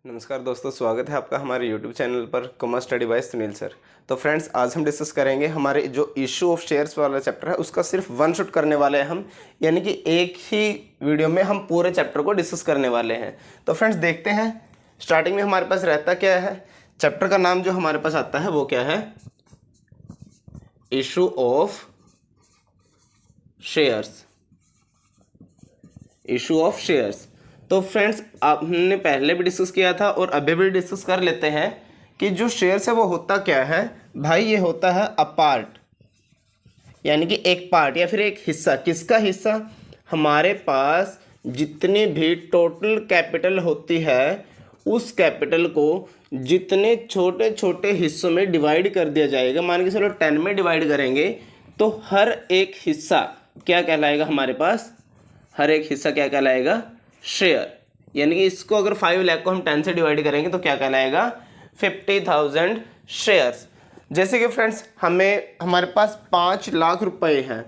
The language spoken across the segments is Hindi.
नमस्कार दोस्तों, स्वागत है आपका हमारे YouTube चैनल पर commerce study bye Sunil sir. तो फ्रेंड्स, आज हम डिस्कस करेंगे हमारे जो इशू ऑफ शेयर्स वाला चैप्टर है उसका सिर्फ वन शॉट करने वाले हैं हम, यानी कि एक ही वीडियो में हम पूरे चैप्टर को डिस्कस करने वाले हैं। तो फ्रेंड्स देखते हैं, स्टार्टिंग में हमारे पास रहता क्या है। चैप्टर का नाम जो हमारे पास आता है वो क्या है, issue of shares. Issue of shares. तो फ्रेंड्स हमने पहले भी डिस्कस किया था और अभी भी डिस्कस कर लेते हैं कि जो शेयर्स है वो होता क्या है। भाई ये होता है अ पार्ट, यानी कि एक पार्ट या फिर एक हिस्सा। किसका हिस्सा? हमारे पास जितनी भी टोटल कैपिटल होती है उस कैपिटल को जितने छोटे छोटे हिस्सों में डिवाइड कर दिया जाएगा। मान के चलो 10 में डिवाइड करेंगे तो हर एक हिस्सा क्या कहलाएगा हमारे पास? हर एक हिस्सा क्या कहलाएगा? शेयर। यानी कि इसको अगर 5 लाख को हम 10 से डिवाइड करेंगे तो क्या कहलाएगा? 50,000 शेयर्स। जैसे कि फ्रेंड्स हमारे पास 5 लाख रुपए हैं,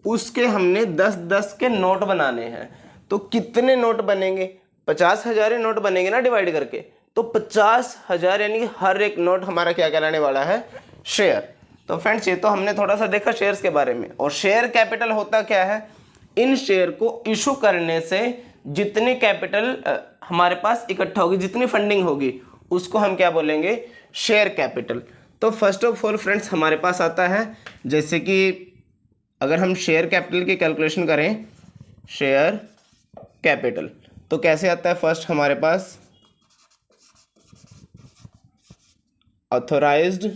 उसके हमने 10-10 के नोट बनाने हैं। तो कितने नोट बनेंगे? 50,000 नोट बनेंगे ना डिवाइड करके। तो 50,000 यानी कि हर एक नोट हमारा क्या कहलाने वाला है? शेयर। तो फ्रेंड्स ये तो हमने थोड़ा सा देखा शेयर्स के बारे में। और शेयर कैपिटल होता क्या है? इन शेयर को इशू करने से जितनी कैपिटल हमारे पास इकट्ठा होगी, जितनी फंडिंग होगी, उसको हम क्या बोलेंगे? Share capital. तो फर्स्ट ऑफ ऑल फ्रेंड्स हमारे पास आता है, जैसे कि अगर हम शेयर कैपिटल की कैलकुलेशन करें, शेयर कैपिटल तो कैसे आता है? फर्स्ट हमारे पास ऑथोराइज्ड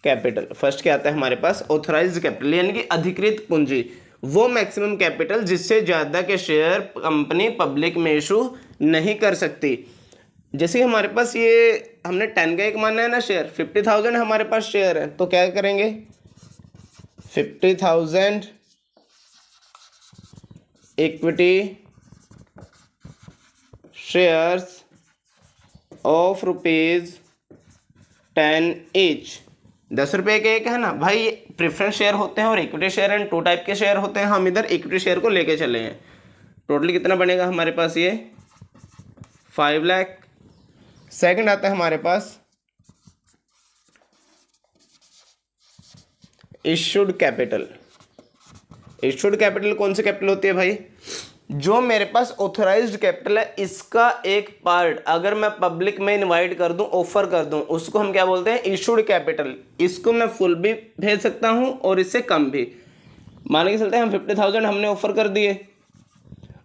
कैपिटल। फर्स्ट क्या आता है हमारे पास? ऑथोराइज्ड कैपिटल, यानी कि अधिकृत पूंजी, वो मैक्सिमम कैपिटल जिससे ज़्यादा के शेयर कंपनी पब्लिक में इशू नहीं कर सकती। जैसे हमारे पास ये हमने 10 का एक माना है ना शेयर, 50,000 हमारे पास शेयर है, तो क्या करेंगे? 50,000 इक्विटी शेयर्स ऑफ ₹10 ईच। 10 रुपये के एक है ना भाई। प्रेफरेंस शेयर होते हैं और इक्विटी शेयर एंड 2 टाइप के शेयर होते हैं। हम इधर इक्विटी शेयर को लेके चले हैं। टोटल कितना बनेगा हमारे पास? ये 5 लाख। सेकंड आता है हमारे पास इशूड कैपिटल। इशूड कैपिटल कौन सी कैपिटल होती है भाई? जो मेरे पास ऑथराइज्ड कैपिटल है, इसका एक पार्ट अगर मैं पब्लिक में इनवाइट कर दूं, ऑफर कर दूं, उसको हम क्या बोलते हैं? Issued capital. इसको मैं फुल भी भेज सकता हूं और इससे कम भी। मान के चलते हैं हम 50,000 हमने ऑफर कर दिए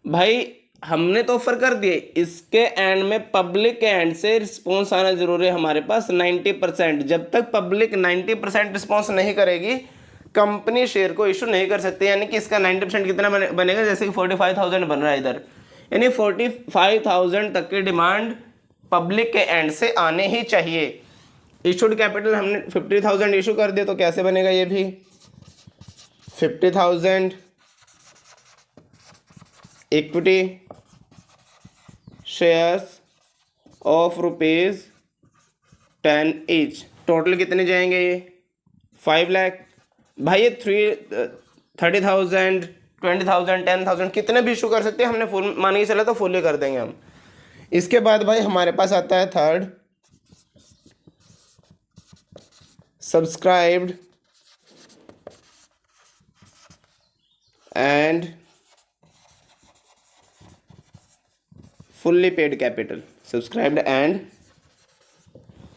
भाई, हमने तो ऑफर कर दिए, इसके एंड में पब्लिक के एंड से रिस्पॉन्स आना जरूरी है हमारे पास 90%। जब तक पब्लिक 90% रिस्पॉन्स नहीं करेगी, कंपनी शेयर को इशू नहीं कर सकती। यानी कि इसका 90% कितना बनेगा? जैसे कि 45,000 बन रहा है इधर, यानी 45,000 तक की डिमांड पब्लिक के एंड से आने ही चाहिए। इशूड कैपिटल हमने 50,000 इशू कर दिया तो कैसे बनेगा? ये भी 50,000 equity shares of ₹10 each. Total कितने जाएंगे? ये 5 लाख। भाई ये 30,000 20,000 10,000 कितने भी इशू कर सकते हैं। हमने फुल मान के चला तो फुल ही कर देंगे हम। इसके बाद भाई हमारे पास आता है third, subscribed and fully paid capital. Subscribed and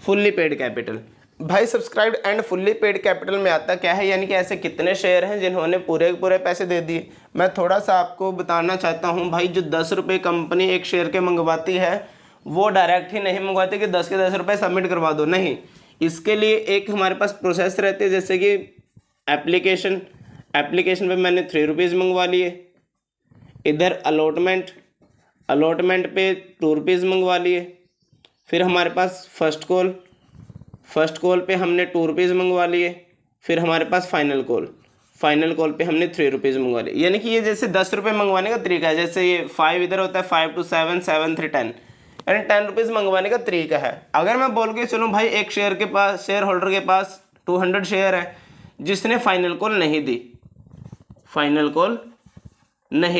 fully paid capital. भाई subscribed and fully paid capital में आता क्या है? यानी कि ऐसे कितने शेयर हैं जिन्होंने पूरे पूरे पैसे दे दिए। मैं थोड़ा सा आपको बताना चाहता हूं भाई, जो 10 रुपये कंपनी एक शेयर के मंगवाती है वो डायरेक्ट ही नहीं मंगवाती कि 10 के 10 रुपये सबमिट करवा दो। नहीं, इसके लिए एक हमारे पास प्रोसेस रहती है। जैसे कि एप्लीकेशन पे मैंने 3 रुपीज़ मंगवा लिए। इधर अलॉटमेंट पे 2 रुपीज़ मंगवा लिए। फिर हमारे पास फर्स्ट कॉल पे हमने 2 रुपीज़ मंगवा लिए। फिर हमारे पास फाइनल कॉल पे हमने 3 रुपीज़ मंगवा लिए। यानी कि ये जैसे 10 रुपये मंगवाने का तरीका है। जैसे ये 5 इधर होता है, 5 to 7 7 3 10, यानी 10 रुपीज़ मंगवाने का तरीका है। अगर मैं बोल के चलूँ भाई, एक शेयर होल्डर के पास 200 शेयर है जिसने फाइनल कॉल नहीं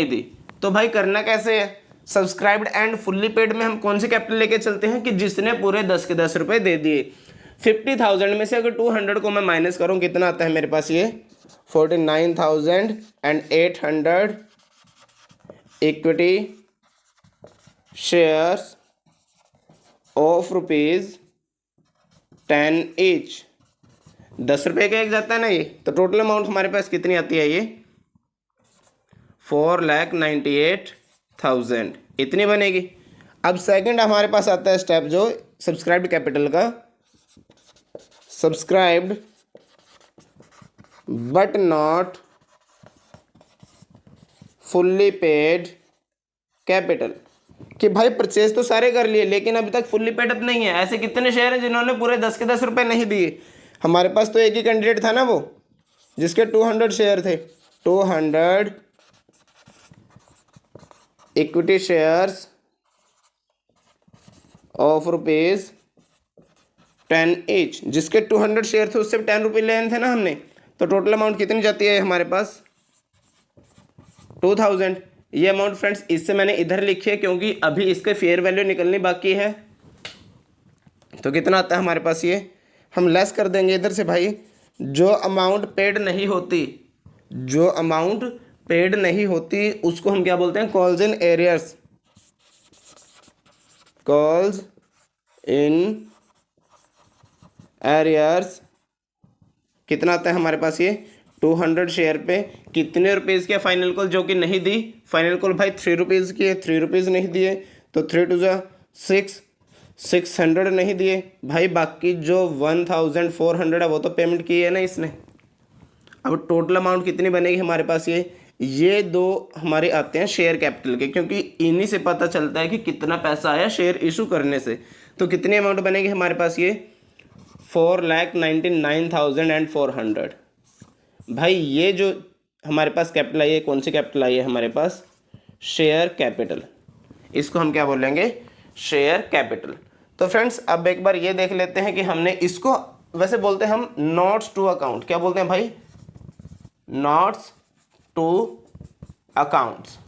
दी, तो भाई करना कैसे है? सब्सक्राइब्ड एंड फुल्ली पेड में हम कौन से कैपिटल लेके चलते हैं कि जिसने पूरे 10 के 10 रुपये दे दिए। 50,000 में से अगर 200 को मैं माइनस करूँ कितना आता है मेरे पास, ये 49,800 इक्विटी शेयर्स ऑफ ₹10 ईच। 10 रुपये का एक जाता है ना ये, तो टोटल अमाउंट हमारे पास कितनी आती है, ये 4,98,000 इतनी बनेगी। अब सेकंड हमारे पास आता है स्टेप जो सब्सक्राइब्ड कैपिटल का, subscribed but not fully paid capital, कि भाई परचेज तो सारे कर लिए लेकिन अभी तक फुल्ली पेड अप नहीं है। ऐसे कितने शेयर हैं जिन्होंने पूरे 10 के 10 रुपये नहीं दिए। हमारे पास तो एक ही कैंडिडेट था ना वो, जिसके 200 शेयर थे। 200 इक्विटी शेयर्स ऑफ ₹10 ईच, जिसके 200 शेयर थे उससे 10 रुपये लेने थे ना हमने, तो टोटल अमाउंट कितनी जाती है हमारे पास 2,000। ये अमाउंट फ्रेंड्स इससे मैंने इधर लिखी है क्योंकि अभी इसके फेयर वैल्यू निकलनी बाकी है। तो कितना आता है हमारे पास, ये हम लेस कर देंगे इधर से भाई। जो अमाउंट पेड नहीं होती, जो अमाउंट पेड नहीं होती उसको हम क्या बोलते हैं, calls in arrears, calls in arrears. कितना आता है हमारे पास, ये 200 शेयर पे कितने रुपीज़ की फाइनल कॉल जो कि नहीं दी। फाइनल कॉल भाई 3 रुपीज़ की है, 3 रुपीज़ नहीं दिए तो 3 2 6, 600 नहीं दिए भाई। बाकी जो 1,400 है वो तो पेमेंट की है ना इसने। अब टोटल अमाउंट कितनी बनेगी हमारे पास, ये दो हमारे आते हैं शेयर कैपिटल के, क्योंकि इन्हीं से पता चलता है कि कितना पैसा आया शेयर इशू करने से। तो कितनी अमाउंट बनेगी हमारे पास, ये 4,99,400। भाई ये जो हमारे पास कैपिटल आई है, कौन सी कैपिटल आई है हमारे पास, शेयर कैपिटल। इसको हम क्या बोलेंगे, शेयर कैपिटल। तो फ्रेंड्स अब एक बार ये देख लेते हैं कि हमने इसको, वैसे बोलते हैं हम नोट्स टू अकाउंट, क्या बोलते हैं भाई, नोट्स टू अकाउंट्स।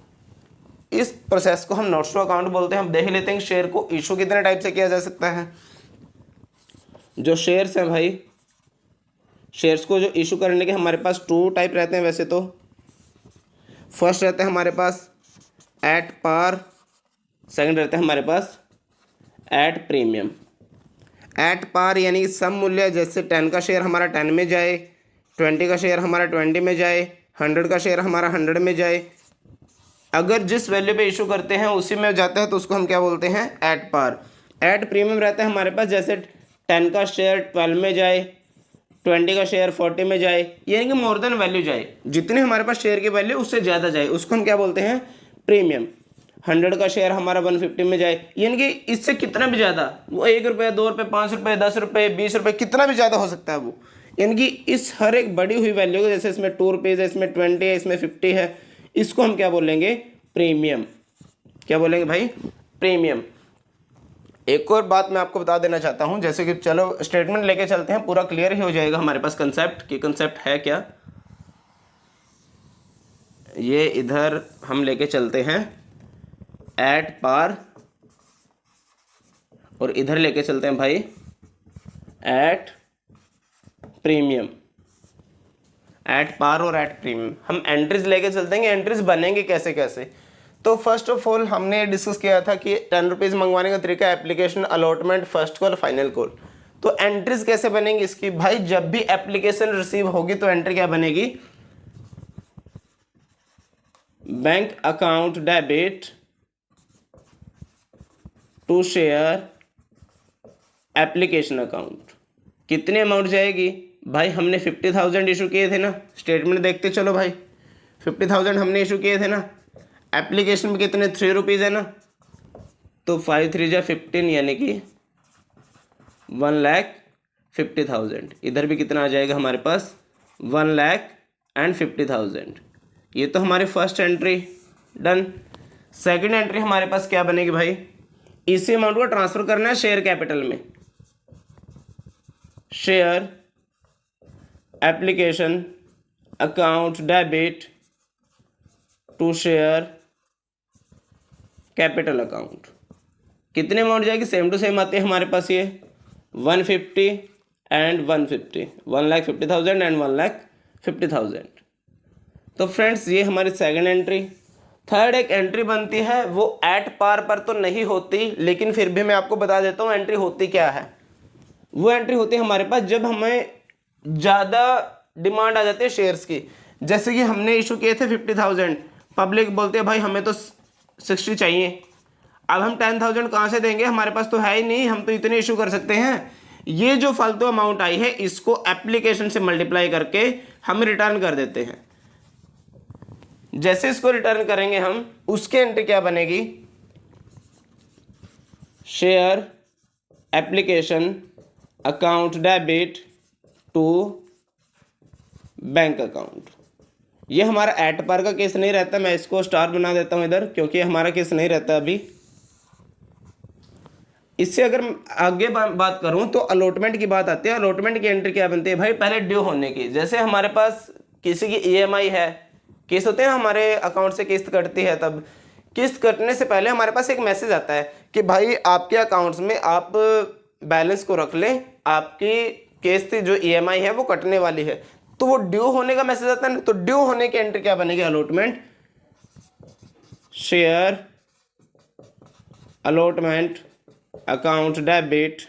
इस प्रोसेस को हम नोट्स टू अकाउंट बोलते हैं। हम देख लेते हैं शेयर को इशू कितने टाइप से किया जा सकता है। जो शेयर्स हैं भाई, शेयर्स को जो इशू करने के हमारे पास 2 टाइप रहते हैं वैसे तो। फर्स्ट रहते हैं हमारे पास एट पार, सेकंड रहते हैं हमारे पास एट प्रीमियम। एट पार यानी सम मूल्य, जैसे 10 का शेयर हमारा 10 में जाए, 20 का शेयर हमारा 20 में जाए, 100 का शेयर हमारा 100 में जाए। अगर जिस वैल्यू पे इशू करते हैं उसी में जाता है तो उसको हम क्या बोलते हैं, एट पार। एट प्रीमियम रहता है हमारे पास, जैसे 10 का शेयर 12 में जाए, 20 का शेयर 40 में जाए, यानी कि मोर देन वैल्यू जाए, जितने हमारे पास शेयर की वैल्यू उससे ज़्यादा जाए, उसको हम क्या बोलते हैं, प्रीमियम। 100 का शेयर हमारा 150 में जाए, यानी कि इससे कितना भी ज़्यादा, वो 1 रुपये, 2 रुपये, 5 रुपये, 10 रुपये, 20 रुपये, कितना भी ज़्यादा हो सकता है वो। यानी कि इस हर एक बढ़ी हुई वैल्यू को, जैसे इसमें 2 रुपीज़ है, इसमें 20 है, इसमें 50 है, इसको हम क्या बोलेंगे, प्रीमियम। क्या बोलेंगे भाई, प्रीमियम। एक और बात मैं आपको बता देना चाहता हूं, जैसे कि चलो स्टेटमेंट लेके चलते हैं, पूरा क्लियर ही हो जाएगा हमारे पास कंसेप्ट, कि कंसेप्ट है क्या। ये इधर हम लेके चलते हैं एट पार, और इधर लेके चलते हैं भाई एट प्रीमियम। एट पार और एट प्रीमियम हम एंट्रीज लेके चलते हैं। एंट्रीज बनेंगे कैसे कैसे, तो फर्स्ट ऑफ ऑल हमने डिस्कस किया था कि 10 रुपीज़ मंगवाने का तरीका, application, allotment, first call, final call. तो एंट्रीज कैसे बनेंगी इसकी, भाई जब भी एप्लीकेशन रिसीव होगी तो एंट्री क्या बनेगी, bank account debit to share application account. कितने अमाउंट जाएगी भाई, हमने 50,000 इशू किए थे ना, स्टेटमेंट देखते चलो भाई, 50,000 हमने इशू किए थे ना। एप्लीकेशन में कितने, 3 रुपीज़ है ना, तो 5 3 जा 15, यानी कि 1,50,000। इधर भी कितना आ जाएगा हमारे पास, 1,50,000। ये तो हमारी first entry done. Second entry हमारे पास क्या बनेगी भाई, इसी अमाउंट को ट्रांसफर करना है शेयर कैपिटल में। Share application account debit to share capital account. कितने अमाउंट जाएगी, सेम टू सेम आते हैं हमारे पास ये 150 एंड 150, 1,50,000 एंड 1,50,000। तो फ्रेंड्स ये हमारी सेकंड एंट्री। थर्ड एक एंट्री बनती है, वो एट पार पर तो नहीं होती, लेकिन फिर भी मैं आपको बता देता हूँ एंट्री होती क्या है। वो एंट्री होती है हमारे पास जब हमें ज़्यादा डिमांड आ जाती है शेयर्स की। जैसे कि हमने इशू किए थे 50,000, पब्लिक बोलते हैं भाई हमें तो 60 चाहिए। अब हम 10,000 कहाँ से देंगे, हमारे पास तो है ही नहीं, हम तो इतने इशू कर सकते हैं। ये जो फालतू अमाउंट आई है इसको एप्लीकेशन से मल्टीप्लाई करके हम रिटर्न कर देते हैं। जैसे इसको रिटर्न करेंगे हम, उसकी एंट्री क्या बनेगी, share application account debit to bank account. ये हमारा एट पार का केस नहीं रहता, मैं इसको स्टार बना देता हूं इधर, क्योंकि हमारा केस नहीं रहता अभी। इससे अगर आगे बात करूं तो अलॉटमेंट की बात आती है। अलॉटमेंट की एंट्री क्या बनती है भाई, पहले ड्यू होने की। जैसे हमारे पास किसी की ईएमआई है, किस्त होते हैं हमारे अकाउंट से किस्त कटती है, तब किस्त कटने से पहले हमारे पास एक मैसेज आता है कि भाई आपके अकाउंट्स में आप बैलेंस को रख लें, आपकी किस्त जो ईएमआई है वो कटने वाली है। तो वो ड्यू होने का मैसेज आता है ना, तो ड्यू होने की एंट्री क्या बनेगी, allotment, share allotment account debit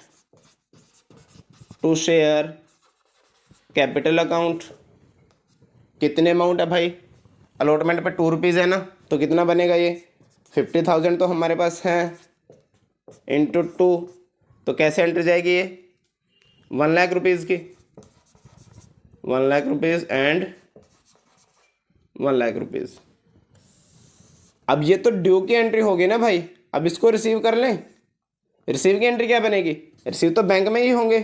to share capital account. कितने अमाउंट है भाई, अलॉटमेंट पे 2 रुपीज़ है ना, तो कितना बनेगा ये 50,000 तो हमारे पास है, इंटू 2, तो कैसे एंट्री जाएगी ये 1 लाख रुपीज़ की, 1 lakh rupees and 1 lakh rupees. अब ये तो ड्यू की एंट्री होगी ना भाई। अब इसको रिसीव कर लें, रिसीव की एंट्री क्या बनेगी, रिसीव तो बैंक में ही होंगे,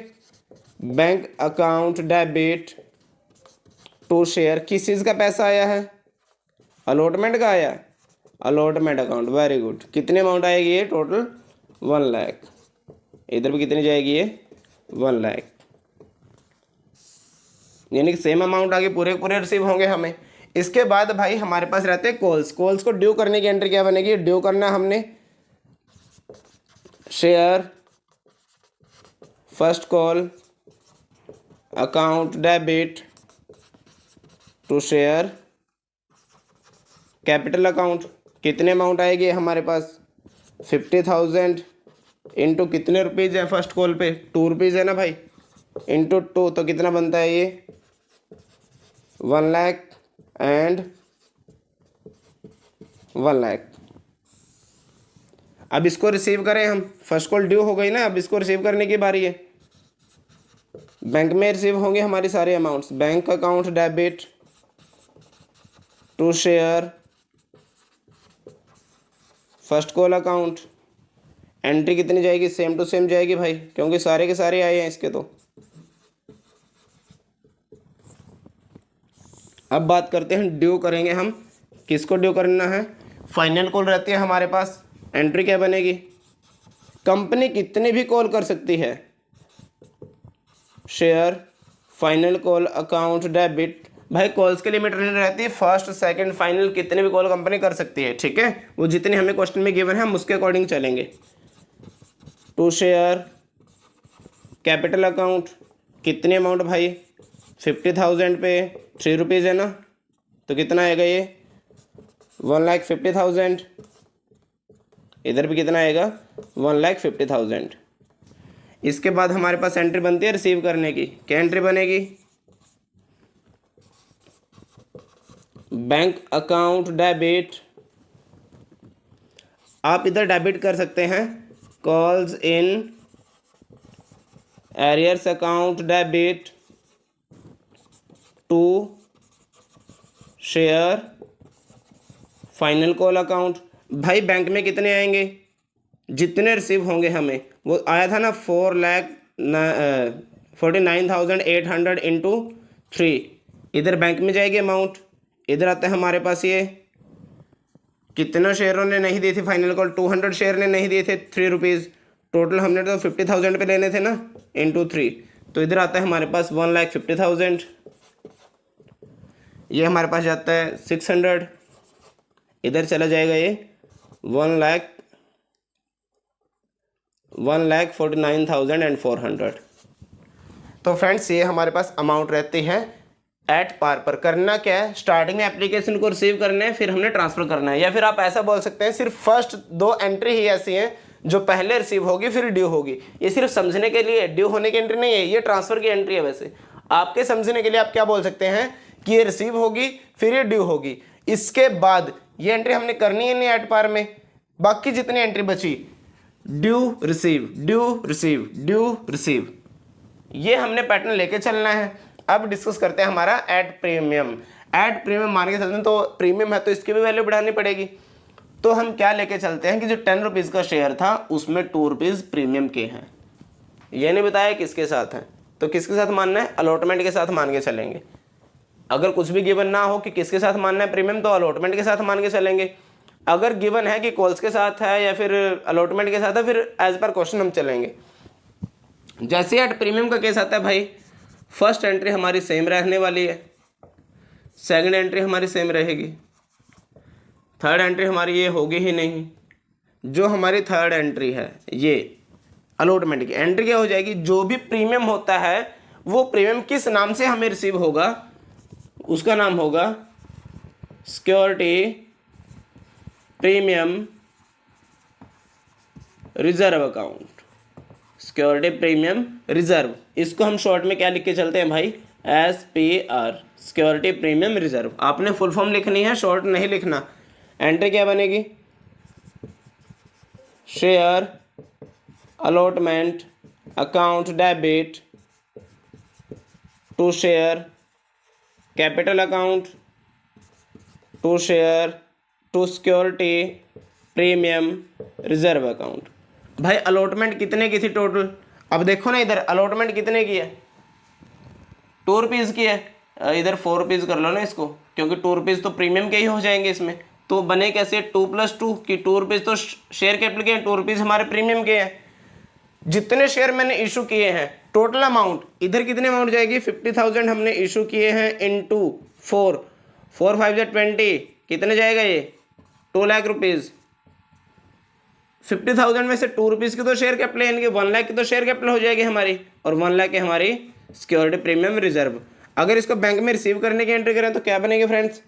bank account debit to share. किस चीज़ का पैसा आया है, अलॉटमेंट का आया, अलॉटमेंट अकाउंट, वेरी गुड। कितने अमाउंट आएगी ये, टोटल 1 लाख। इधर भी कितनी जाएगी ये 1 लाख, यानी कि सेम अमाउंट आगे पूरे पूरे रिसीव होंगे हमें। इसके बाद भाई हमारे पास रहते हैं कॉल्स। कॉल्स को ड्यू करने की एंट्री क्या बनेगी, ड्यू करना हमने share first call account debit to share capital account. कितने अमाउंट आएगी हमारे पास 50,000 इंटू कितने रुपीज़ है फर्स्ट कॉल पे, 2 रुपीज़ है ना भाई, इंटू 2, तो कितना बनता है ये 1 लाख एंड 1 लाख। अब इसको रिसीव करें हम, फर्स्ट कॉल ड्यू हो गई ना, अब इसको रिसीव करने की बारी है। बैंक में रिसीव होंगे हमारी सारे amounts, bank account debit to share first call account. Entry कितनी जाएगी, सेम टू सेम जाएगी भाई, क्योंकि सारे के सारे आए हैं इसके। तो अब बात करते हैं ड्यू करेंगे हम, किसको ड्यू करना है, फाइनल कॉल रहती है हमारे पास। एंट्री क्या बनेगी, कंपनी कितने भी कॉल कर सकती है, share final call account debit. भाई कॉल्स की लिमिट नहीं रहती है, फर्स्ट सेकंड फाइनल कितने भी कॉल कंपनी कर सकती है, ठीक है। वो जितने हमें क्वेश्चन में गिवन है हम उसके अकॉर्डिंग चलेंगे। टू शेयर कैपिटल अकाउंट, कितने अमाउंट भाई 50,000 पे 3 रुपीज़ है ना, तो कितना आएगा ये 1,50,000। इधर भी कितना आएगा 1,50,000। इसके बाद हमारे पास एंट्री बनती है रिसीव करने की। क्या एंट्री बनेगी, बैंक अकाउंट डेबिट। आप इधर डेबिट कर सकते हैं, calls in arrears account debit to share final call account. भाई बैंक में कितने आएंगे, जितने रिसीव होंगे हमें, वो आया था ना 4,49,800 इंटू 3। इधर बैंक में जाएगी अमाउंट, इधर आता है हमारे पास ये कितना शेयरों ने नहीं दी थी फाइनल कॉल, 200 शेयर ने नहीं दिए थे 3 रुपीज़। टोटल हमने तो 50,000 पे लेने थे ना, इंटू 3, तो इधर आता है हमारे पास 1,50,000। ये हमारे पास जाता है 600, इधर चला जाएगा ये 1 लाख 1,49,400। तो फ्रेंड्स ये हमारे पास अमाउंट रहती है एट पार पर। करना क्या है, स्टार्टिंग में एप्लीकेशन को रिसीव करना है, फिर हमने ट्रांसफ़र करना है। या फिर आप ऐसा बोल सकते हैं सिर्फ फर्स्ट 2 एंट्री ही ऐसी हैं जो पहले रिसीव होगी फिर ड्यू होगी। ये सिर्फ समझने के लिए, ड्यू होने की एंट्री नहीं है, ये ट्रांसफ़र की एंट्री है। वैसे आपके समझने के लिए आप क्या बोल सकते हैं कि ये रिसीव होगी फिर ये ड्यू होगी, इसके बाद ये एंट्री हमने करनी है नहीं एट पार में। बाकी जितनी एंट्री बची, due receive, due receive, due receive, ये हमने पैटर्न लेके चलना है। अब डिस्कस करते हैं हमारा एट प्रीमियम। एट प्रीमियम मान के चलते हैं, तो प्रीमियम है तो इसकी भी वैल्यू बढ़ानी पड़ेगी। तो हम क्या लेके चलते हैं कि जो 10 रुपीज़ का शेयर था उसमें 2 रुपीज़ प्रीमियम के हैं। ये नहीं बताया किसके साथ है, तो किसके साथ मानना है, अलॉटमेंट के साथ मान के चलेंगे। अगर कुछ भी गिवन ना हो कि किसके साथ मानना है प्रीमियम, तो अलॉटमेंट के साथ मान के चलेंगे। अगर गिवन है कि कॉल्स के साथ है या फिर अलॉटमेंट के साथ है, फिर एज पर क्वेश्चन हम चलेंगे। जैसे एट प्रीमियम का केस आता है भाई, फर्स्ट एंट्री हमारी सेम रहने वाली है, सेकंड एंट्री हमारी सेम रहेगी, थर्ड एंट्री हमारी ये होगी ही नहीं। जो हमारी थर्ड एंट्री है ये अलॉटमेंट की एंट्री क्या हो जाएगी, जो भी प्रीमियम होता है वो प्रीमियम किस नाम से हमें रिसीव होगा, उसका नाम होगा security premium reserve account. Security premium reserve, इसको हम शॉर्ट में क्या लिख के चलते हैं भाई, SPR, सिक्योरिटी प्रीमियम रिजर्व। आपने फुल फॉर्म लिखनी है, शॉर्ट नहीं लिखना। एंट्री क्या बनेगी, share allotment account debit to share capital account to share to security premium reserve account. भाई अलॉटमेंट कितने की थी टोटल, अब देखो ना इधर अलॉटमेंट कितने की है, 2 रुपीज़ की है। इधर 4 रुपीज़ कर लो ना इसको, क्योंकि 2 रुपीज़ तो प्रीमियम के ही हो जाएंगे इसमें। तो बने कैसे 2 + 2 कि 2 रुपीज़ तो शेयर कैपिटल के हैं, 2 रुपीज़ हमारे प्रीमियम के हैं। जितने शेयर मैंने इशू किए हैं टोटल अमाउंट, इधर कितनी अमाउंट जाएगी, 50,000 हमने इशू किए हैं इनटू 4, 4 5 20, कितने जाएगा ये 2 लाख रुपीज़। 50,000 में से 2 रुपीज़ की तो शेयर कैपिटल है, इनके 1 लाख की तो शेयर कैपिटल हो जाएगी हमारी, और 1 लाख की हमारी सिक्योरिटी प्रीमियम रिजर्व। अगर इसको बैंक में रिसीव करने की एंट्री करें तो क्या बनेगी friends,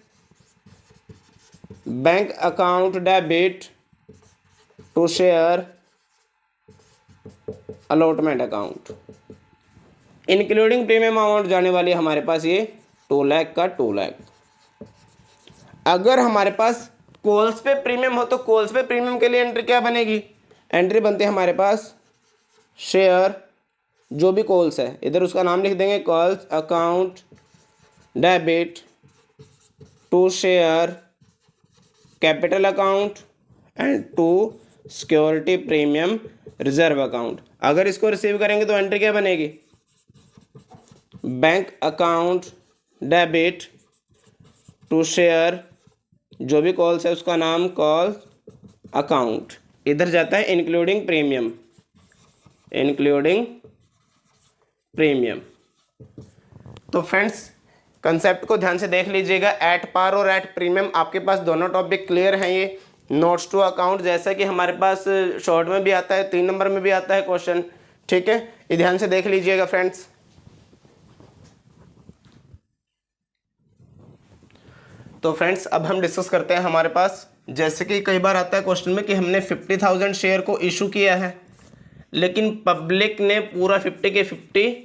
bank account debit to share allotment account, including premium amount जाने वाली हमारे पास ये 2 लाख का 2 लाख। अगर हमारे पास कॉल्स पे प्रीमियम हो तो कॉल्स पे प्रीमियम के लिए एंट्री क्या बनेगी, एंट्री बनती है हमारे पास शेयर जो भी कॉल्स है, इधर उसका नाम लिख देंगे, calls account debit to share capital account and to security premium reserve account. अगर इसको रिसीव करेंगे तो एंट्री क्या बनेगी, bank account debit to share जो भी कॉल्स है उसका नाम कॉल अकाउंट, इधर जाता है इंक्लूडिंग प्रीमियम, इंक्लूडिंग प्रीमियम। तो फ्रेंड्स कंसेप्ट को ध्यान से देख लीजिएगा, एट पार और एट प्रीमियम आपके पास दोनों टॉपिक क्लियर हैं। ये नोट्स टू अकाउंट जैसा कि हमारे पास शॉर्ट में भी आता है, 3 नंबर में भी आता है क्वेश्चन, ठीक है, ये ध्यान से देख लीजिएगा फ्रेंड्स। तो फ्रेंड्स अब हम डिस्कस करते हैं, हमारे पास जैसे कि कई बार आता है क्वेश्चन में कि हमने 50,000 शेयर को इशू किया है, लेकिन पब्लिक ने पूरा 50 के 50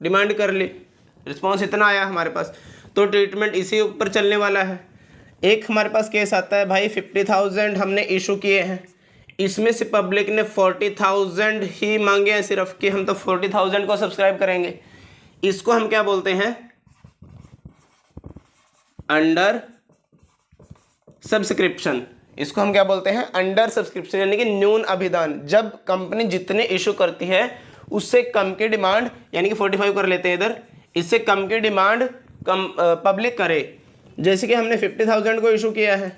डिमांड कर ली, रिस्पॉन्स इतना आया हमारे पास, तो ट्रीटमेंट इसी ऊपर चलने वाला है। एक हमारे पास केस आता है भाई 50,000 हमने इशू किए हैं, इसमें से पब्लिक ने 40,000 ही मांगे हैं सिर्फ, कि हम तो 40,000 को सब्सक्राइब करेंगे। इसको हम क्या बोलते हैं, अंडर सब्सक्रिप्शन। इसको हम क्या बोलते हैं, अंडर सब्सक्रिप्शन, यानी कि न्यून अभिदान। जब कंपनी जितने इशू करती है उससे कम की डिमांड, यानी कि 45 कर लेते हैं इधर, इससे कम की डिमांड कम पब्लिक करे। जैसे कि हमने 50,000 को इशू किया है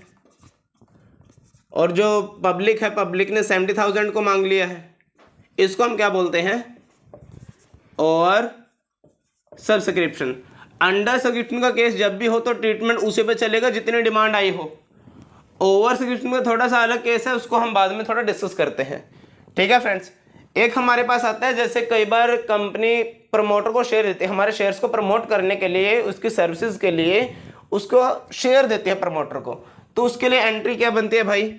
और जो पब्लिक है, पब्लिक ने 70,000 को मांग लिया है, इसको हम क्या बोलते हैं, और सब्सक्रिप्शन। अंडर सब्सक्रिप्शन का केस जब भी हो तो ट्रीटमेंट उसी पे चलेगा जितनी डिमांड आई हो। ओवर सब्सक्रिप्शन का थोड़ा सा अलग केस है, उसको हम बाद में थोड़ा डिस्कस करते हैं, ठीक है फ्रेंड्स। एक हमारे पास आता है, जैसे कई बार कंपनी प्रमोटर को शेयर देती है, हमारे शेयर्स को प्रमोट करने के लिए, उसकी सर्विसेज के लिए उसको शेयर देती है प्रमोटर को, तो उसके लिए एंट्री क्या बनती है भाई,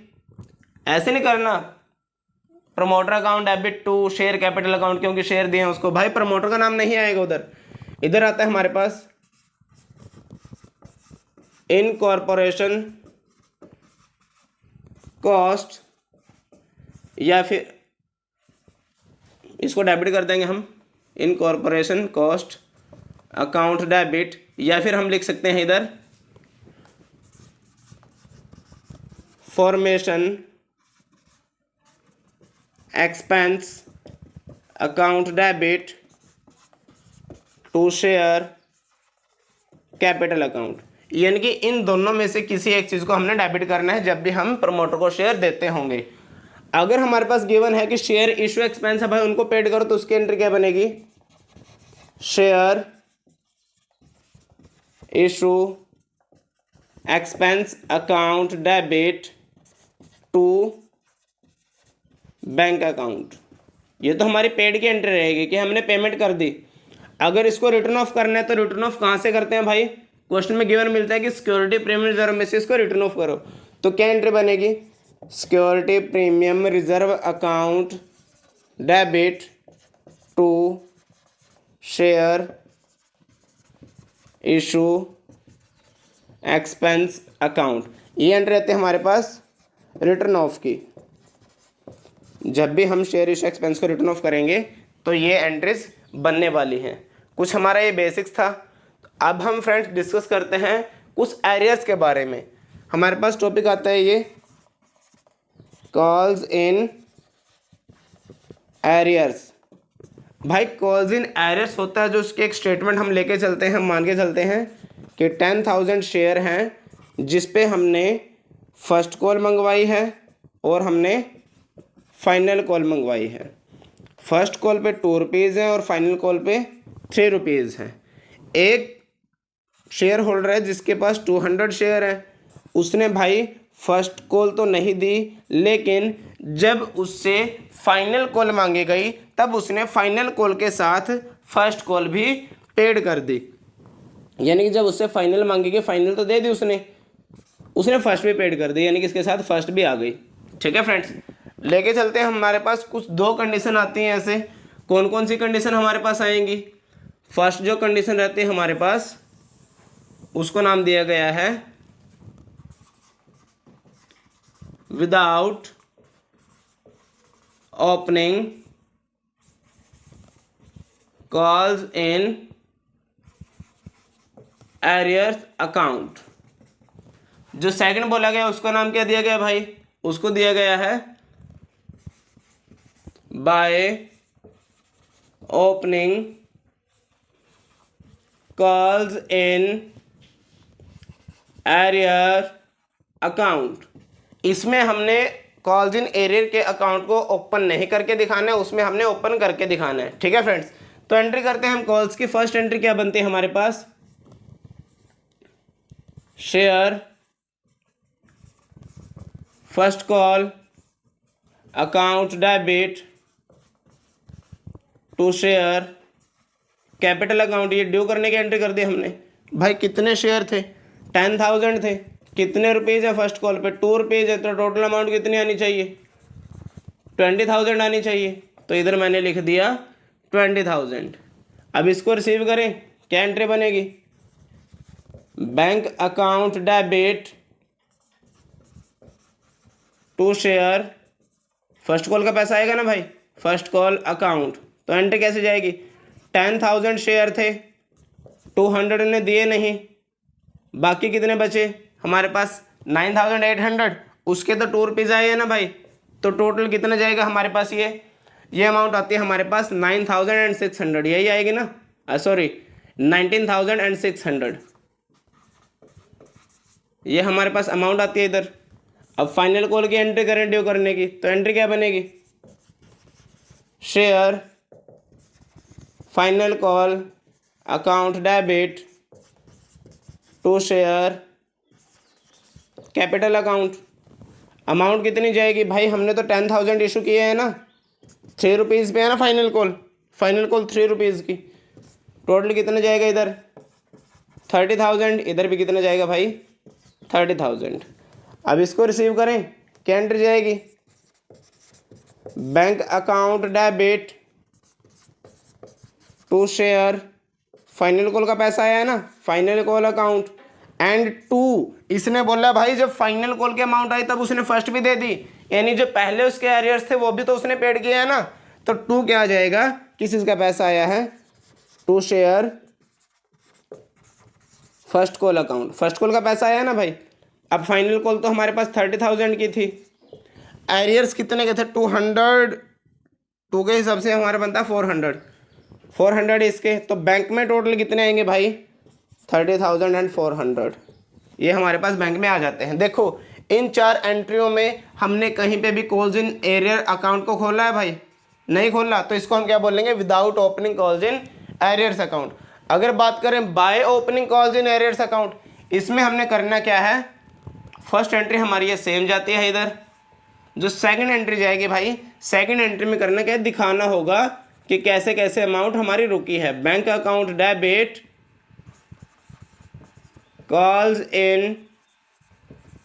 ऐसे नहीं करना promoter account debit to share capital account, क्योंकि शेयर दिए हैं उसको, भाई प्रमोटर का नाम नहीं आएगा उधर। इधर आता है हमारे पास इनकॉर्पोरेशन कॉस्ट, या फिर इसको डेबिट कर देंगे हम, इनकॉर्पोरेशन कॉस्ट अकाउंट डेबिट, या फिर हम लिख सकते हैं इधर formation expense account debit to share capital account, यानी कि इन दोनों में से किसी एक चीज़ को हमने डेबिट करना है जब भी हम प्रमोटर को शेयर देते होंगे। अगर हमारे पास गिवन है कि शेयर इशू एक्सपेंस है भाई, उनको पेड करो, तो उसकी एंट्री क्या बनेगी, share issue expense account debit to bank account. ये तो हमारी पेड की एंट्री रहेगी कि हमने पेमेंट कर दी। अगर इसको रिटर्न ऑफ करना है तो रिटर्न ऑफ कहाँ से करते हैं भाई, क्वेश्चन में गिवन मिलता है कि सिक्योरिटी प्रीमियम रिजर्व में से इसको रिटर्न ऑफ करो, तो क्या एंट्री बनेगी, security premium reserve account debit to share issue expense account. ये एंट्री रहती है हमारे पास रिटर्न ऑफ की। जब भी हम शेयर इशू एक्सपेंस को रिटर्न ऑफ करेंगे तो ये एंट्रीज बनने वाली हैं। कुछ हमारा ये बेसिक्स था। अब हम फ्रेंड्स डिस्कस करते हैं कुछ एरियर्स के बारे में। हमारे पास टॉपिक आता है ये कॉल्स इन एरियर्स। भाई कॉल्स इन एरियर्स होता है जो उसके एक स्टेटमेंट हम लेके चलते हैं, हम मान के चलते हैं कि 10,000 शेयर हैं जिस पे हमने फर्स्ट कॉल मंगवाई है और हमने फाइनल कॉल मंगवाई है। फर्स्ट कॉल पे 2 रुपीज़ है और फाइनल कॉल पे 3 रुपीज़ है। एक शेयर होल्डर है जिसके पास 200 शेयर है, उसने भाई फर्स्ट कॉल तो नहीं दी, लेकिन जब उससे फाइनल कॉल मांगी गई तब उसने फाइनल कॉल के साथ फर्स्ट कॉल भी पेड कर दी। यानी कि जब उससे फाइनल मांगी गई, फाइनल तो दे दी उसने फर्स्ट भी पेड कर दी, यानी कि इसके साथ फर्स्ट भी आ गई। ठीक है फ्रेंड्स, लेके चलते हैं। हमारे पास कुछ 2 कंडीशन आती हैं। ऐसे कौन कौन सी कंडीशन हमारे पास आएंगी। फर्स्ट जो कंडीशन रहती है हमारे पास, उसको नाम दिया गया है without opening calls in arrears account. जो सेकंड बोला गया उसको नाम क्या दिया गया भाई, उसको दिया गया है by opening calls in arrear account. इसमें हमने कॉल्स इन एरियर के अकाउंट को ओपन नहीं करके दिखाना है, उसमें हमने ओपन करके दिखाना है। ठीक है फ्रेंड्स, तो एंट्री करते हैं हम कॉल्स की। फर्स्ट एंट्री क्या बनती है हमारे पास, share first call account debit to share capital account. ये ड्यू करने की एंट्री कर दी हमने। भाई कितने शेयर थे, 10,000 थे, कितने रुपीज़ है फर्स्ट कॉल पे, 2 रुपीज़ है, तो टोटल अमाउंट कितनी आनी चाहिए, 20,000 आनी चाहिए। तो इधर मैंने लिख दिया 20,000। अब इसको रिसीव करें, क्या एंट्री बनेगी, bank account debit to share first call का पैसा आएगा ना भाई, फर्स्ट कॉल अकाउंट। तो एंट्री कैसे जाएगी, 10,000 शेयर थे, 200 ने दिए नहीं, बाकी कितने बचे हमारे पास 9,800, उसके तो 2 रुपीज़ आए हैं ना भाई, तो टोटल कितना जाएगा हमारे पास, ये अमाउंट आती है हमारे पास 9,600, यही आएगी ना, सॉरी 19,600, ये हमारे पास अमाउंट आती है इधर। अब फाइनल कॉल की एंट्री करें ड्यू करने की, तो एंट्री क्या बनेगी, share final call account debit to share capital account. Amount कितनी जाएगी भाई, हमने तो 10,000 इशू किए हैं ना, ₹3 पे है ना फाइनल कॉल 3 की। टोटल कितना जाएगा इधर 30,000, इधर भी कितना जाएगा भाई 30,000। अब इसको रिसीव करें, क्या एंट्री जाएगी, bank account debit to share, final call का पैसा आया है ना, final call account and to, इसने बोला भाई जब फाइनल कॉल की अमाउंट आई तब उसने फर्स्ट भी दे दी, यानी जो पहले उसके एरियर्स थे वो भी तो उसने पेड किया है ना, तो टू क्या आ जाएगा, किस चीज़ का पैसा आया है, to share first call account, first call का पैसा आया ना भाई। अब फाइनल कॉल तो हमारे पास 30,000 की थी, एरियर्स कितने के थे 200, टू के हिसाब से हमारा बनता है 400 इसके, तो बैंक में टोटल कितने आएंगे भाई 30,400, ये हमारे पास बैंक में आ जाते हैं। देखो इन 4 एंट्रियों में हमने कहीं पे भी कॉल्स इन एरियर अकाउंट को खोला है भाई, नहीं खोला, तो इसको हम क्या बोलेंगे, without opening calls in arrears account. अगर बात करें by opening calls in arrears account, इसमें हमने करना क्या है, फर्स्ट एंट्री हमारी ये सेम जाती है इधर, जो सेकंड एंट्री जाएगी भाई, सेकंड एंट्री में करना क्या है, दिखाना होगा कि कैसे कैसे अमाउंट हमारी रुकी है। Bank account debit calls in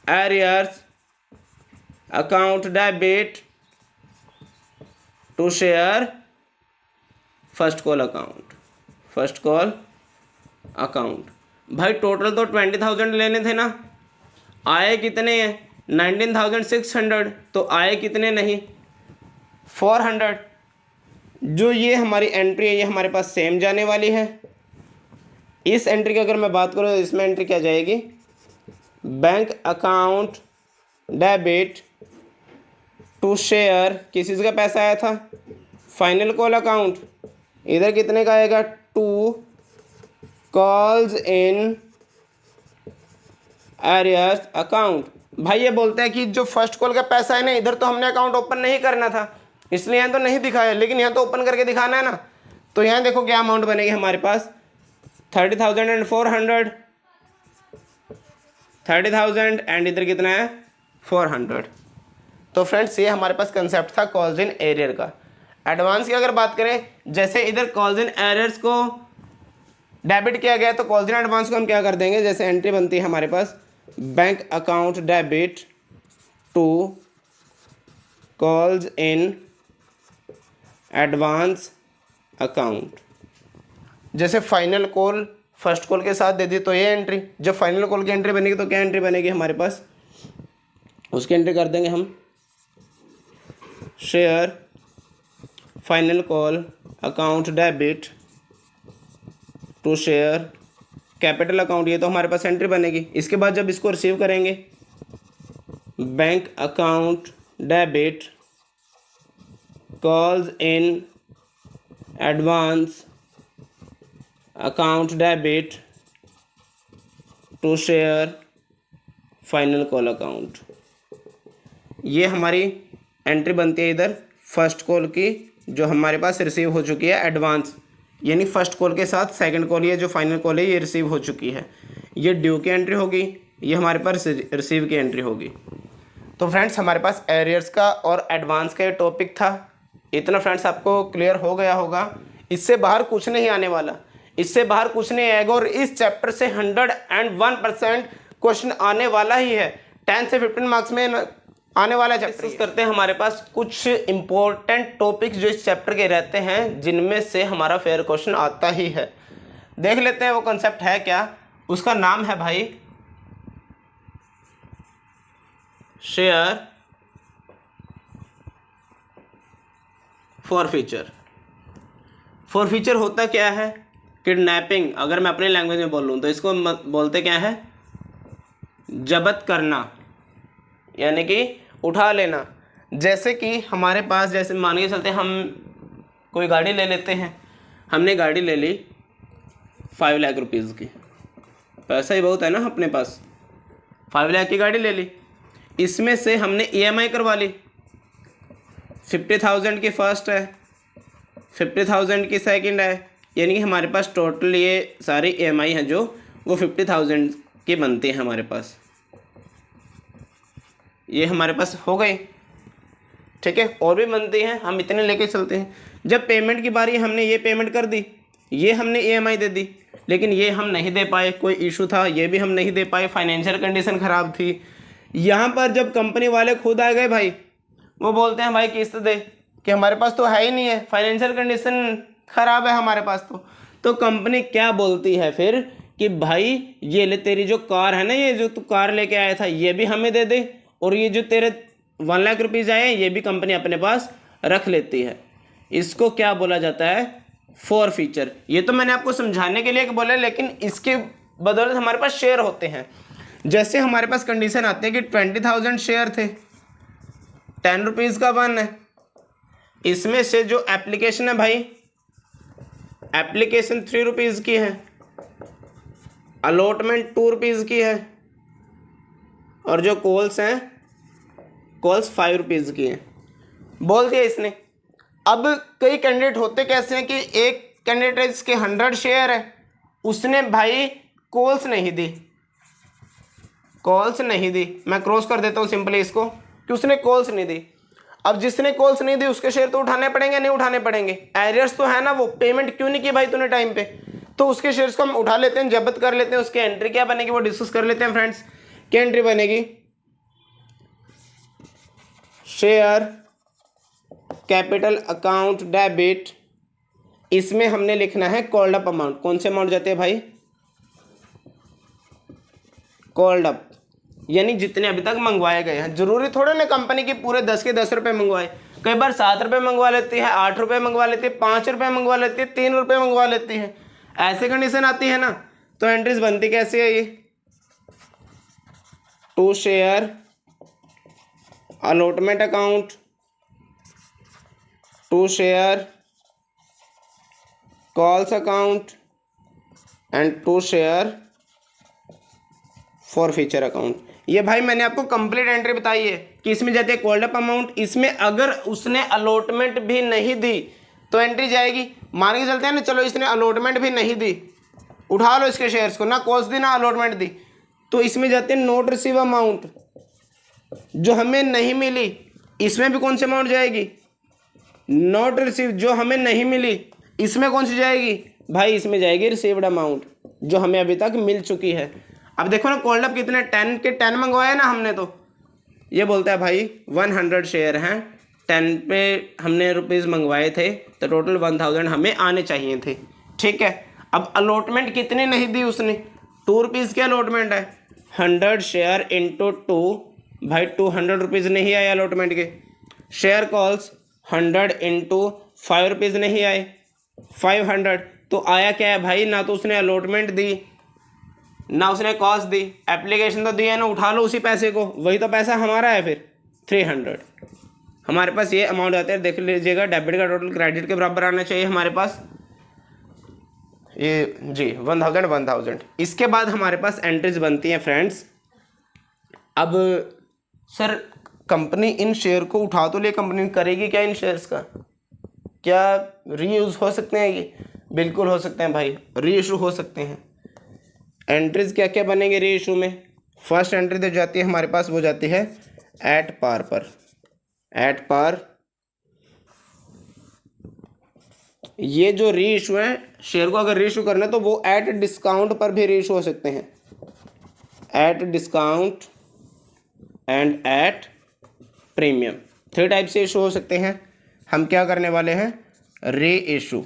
arrears account debit to share first call account. भाई टोटल तो 20,000 लेने थे ना, आए कितने हैं 19,600, तो आए कितने नहीं 400। जो ये हमारी एंट्री है ये हमारे पास सेम जाने वाली है। इस एंट्री की अगर मैं बात करूँ तो इसमें एंट्री क्या जाएगी, bank account debit to share, किस चीज़ का पैसा आया था, फाइनल कॉल अकाउंट, इधर कितने का आएगा, to calls in arrears account. भाई ये बोलते हैं कि जो फर्स्ट कॉल का पैसा है ना, इधर तो हमने अकाउंट ओपन नहीं करना था इसलिए यहाँ तो नहीं दिखाया, लेकिन यहाँ तो ओपन करके दिखाना है ना, तो यहाँ देखो क्या अमाउंट बनेगी हमारे पास 30,400, 30,000 एंड इधर कितना है 400। तो फ्रेंड्स ये हमारे पास कंसेप्ट था कॉल्स इन एरियर का। एडवांस की अगर बात करें, जैसे इधर कॉल्स इन एरियर्स को डेबिट किया गया तो कॉल्स इन एडवांस को हम क्या कर देंगे, जैसे एंट्री बनती है हमारे पास bank account debit to calls in advance account. जैसे फाइनल कॉल फर्स्ट कॉल के साथ दे दी तो ये एंट्री, जब फाइनल कॉल की एंट्री बनेगी तो क्या एंट्री बनेगी हमारे पास, उसकी एंट्री कर देंगे हम share final call account debit to share capital account, ये तो हमारे पास एंट्री बनेगी। इसके बाद जब इसको रिसीव करेंगे bank account debit calls in advance account debit to share final call account, ये हमारी एंट्री बनती है इधर फर्स्ट कॉल की, जो हमारे पास रिसीव हो चुकी है एडवांस, यानी फर्स्ट कॉल के साथ सेकंड कॉल ये जो फाइनल कॉल है ये रिसीव हो चुकी है, ये ड्यू की एंट्री होगी, ये हमारे पास रिसीव की एंट्री होगी। तो फ्रेंड्स हमारे पास एरियर्स का और एडवांस का ये टॉपिक था, इतना फ्रेंड्स आपको क्लियर हो गया होगा। इससे बाहर कुछ नहीं आने वाला, इससे बाहर कुछ नहीं आएगा, और इस चैप्टर से 101% क्वेश्चन आने वाला ही है, 10 से 15 मार्क्स में आने वाला चैप्टर करते हैं। हमारे पास कुछ इंपॉर्टेंट टॉपिक्स जो इस चैप्टर के रहते हैं जिनमें से हमारा फेयर क्वेश्चन आता ही है, देख लेते हैं वो कॉन्सेप्ट है क्या। उसका नाम है भाई शेयर फॉरफीचर। फॉरफीचर होता क्या है, किडनैपिंग, अगर मैं अपनी लैंग्वेज में बोलूँ तो इसको बोलते क्या है, जब्त करना, यानी कि उठा लेना। जैसे कि हमारे पास, जैसे मान के चलते हम कोई गाड़ी ले लेते हैं, हमने गाड़ी ले ली 5 लाख रुपीज़ की, पैसा ही बहुत है ना अपने पास, 5 लाख की गाड़ी ले ली, इसमें से हमने EMI करवा ली, 50,000 की फर्स्ट है, 50,000 की सेकंड है, यानी कि हमारे पास टोटल ये सारी EMI हैं जो वो 50,000 की बनती है हमारे पास, ये हमारे पास हो गई। ठीक है, और भी बनती हैं, हम इतने लेके चलते हैं। जब पेमेंट की बारी, हमने ये पेमेंट कर दी, ये हमने EMI दे दी, लेकिन ये हम नहीं दे पाए, कोई इशू था, ये भी हम नहीं दे पाए, फाइनेंशियल कंडीशन ख़राब थी। यहाँ पर जब कंपनी वाले खुद आ गए भाई, वो बोलते हैं भाई किस्त दे, कि हमारे पास तो है ही नहीं है, फाइनेंशियल कंडीशन ख़राब है हमारे पास तो कंपनी क्या बोलती है फिर कि भाई ये ले, तेरी जो कार है ना, ये जो तू कार लेके आया था, ये भी हमें दे दे, और ये जो तेरे 1 लाख रुपीज़ आए ये भी कंपनी अपने पास रख लेती है। इसको क्या बोला जाता है? फॉरफीचर। ये तो मैंने आपको समझाने के लिए बोला, लेकिन इसके बदौलत हमारे पास शेयर होते हैं। जैसे हमारे पास कंडीशन आती है कि 20,000 शेयर थे, 10 रुपीज़ का 1 है, इसमें से जो एप्लीकेशन है भाई, एप्लीकेशन 3 रुपीज़ की है, अलॉटमेंट 2 रुपीज़ की है, और जो कॉल्स हैं, कॉल्स 5 रुपीज़ की हैं। बोल दिया इसने। अब कई कैंडिडेट होते कैसे हैं कि एक कैंडिडेट जिसके 100 शेयर है, उसने भाई कॉल्स नहीं दी, कॉल्स नहीं दी, मैं क्रॉस कर देता हूँ सिंपली इसको, कि उसने कॉल्स नहीं दी। अब जिसने कॉल्स नहीं दी उसके शेयर तो उठाने पड़ेंगे, नहीं उठाने पड़ेंगे? एरियर्स तो है ना, वो पेमेंट क्यों नहीं की भाई तूने टाइम पे, तो उसके शेयर्स को हम उठा लेते हैं, जब्त कर लेते हैं। उसकी एंट्री क्या बनेगी वो डिस्कस कर लेते हैं फ्रेंड्स। क्या एंट्री बनेगी? शेयर कैपिटल अकाउंट डेबिट, इसमें हमने लिखना है कॉल्ड अप अमाउंट। कौन से अमाउंट जाते हैं भाई? कॉल्ड अप, यानी जितने अभी तक मंगवाए गए हैं। जरूरी थोड़ा ना कंपनी की पूरे 10 के 10 रुपये मंगवाए, कई बार 7 रुपये मंगवा लेती है, 8 रुपये मंगवा लेती है, 5 रुपये मंगवा लेती है, 3 रुपये मंगवा लेती है, ऐसे कंडीशन आती है ना। तो एंट्रीज बनती कैसे है ये? To share allotment account, to share calls account, and to share forfeiture account. ये भाई मैंने आपको कंप्लीट एंट्री बताई है कि इसमें जाती है कॉल्ड अप अमाउंट। इसमें अगर उसने अलॉटमेंट भी नहीं दी तो एंट्री जाएगी। मान के चलते हैं ना, चलो इसने अलॉटमेंट भी नहीं दी, उठा लो इसके शेयर्स को, ना कॉल्स दी ना अलॉटमेंट दी, तो इसमें जाते हैं नॉट रिसीव अमाउंट, जो हमें नहीं मिली। इसमें भी कौन सी अमाउंट जाएगी? नॉट रिसीव, जो हमें नहीं मिली। इसमें कौन सी जाएगी भाई? इसमें जाएगी रिसीव्ड अमाउंट, जो हमें अभी तक मिल चुकी है। अब देखो ना, कॉल्ड अप कितने 10 के 10 मंगवाए ना हमने, तो ये बोलता है भाई 100 शेयर हैं, 10 पे हमने रुपीज़ मंगवाए थे, तो टोटल 1000 हमें आने चाहिए थे। ठीक है, अब अलॉटमेंट कितनी नहीं दी उसने? 2 रुपीज़ की अलॉटमेंट है, 100 शेयर इंटू 2, भाई 200 रुपीज़ नहीं आए अलॉटमेंट के। शेयर कॉल्स 100 इंटू 5 रुपीज़ नहीं आए, 500। तो आया क्या है भाई? ना तो उसने अलॉटमेंट दी, ना उसने कॉस्ट दी, एप्लीकेशन तो दी है ना, उठा लो उसी पैसे को, वही तो पैसा हमारा है फिर 300। हमारे पास ये अमाउंट आता है, देख लीजिएगा, डेबिट का टोटल क्रेडिट के बराबर आना चाहिए हमारे पास ये जी 1000। इसके बाद हमारे पास एंट्रीज बनती हैं फ्रेंड्स। अब सर कंपनी इन शेयर को उठा तो ले, कंपनी करेगी क्या इन शेयर्स का? क्या रीयूज़ हो सकते हैं ये? बिल्कुल हो सकते हैं भाई, री इशू हो सकते हैं। एंट्रीज क्या क्या बनेंगे री इशू में? फर्स्ट एंट्री जो जाती है हमारे पास वो जाती है एट पार पर। एट पार, ये जो री इशू है, शेयर को अगर री इशू करना है तो वो एट डिस्काउंट पर भी री इशू हो सकते हैं, at discount and at premium. 3 type से इशू हो सकते हैं। हम क्या करने वाले हैं? री इशू।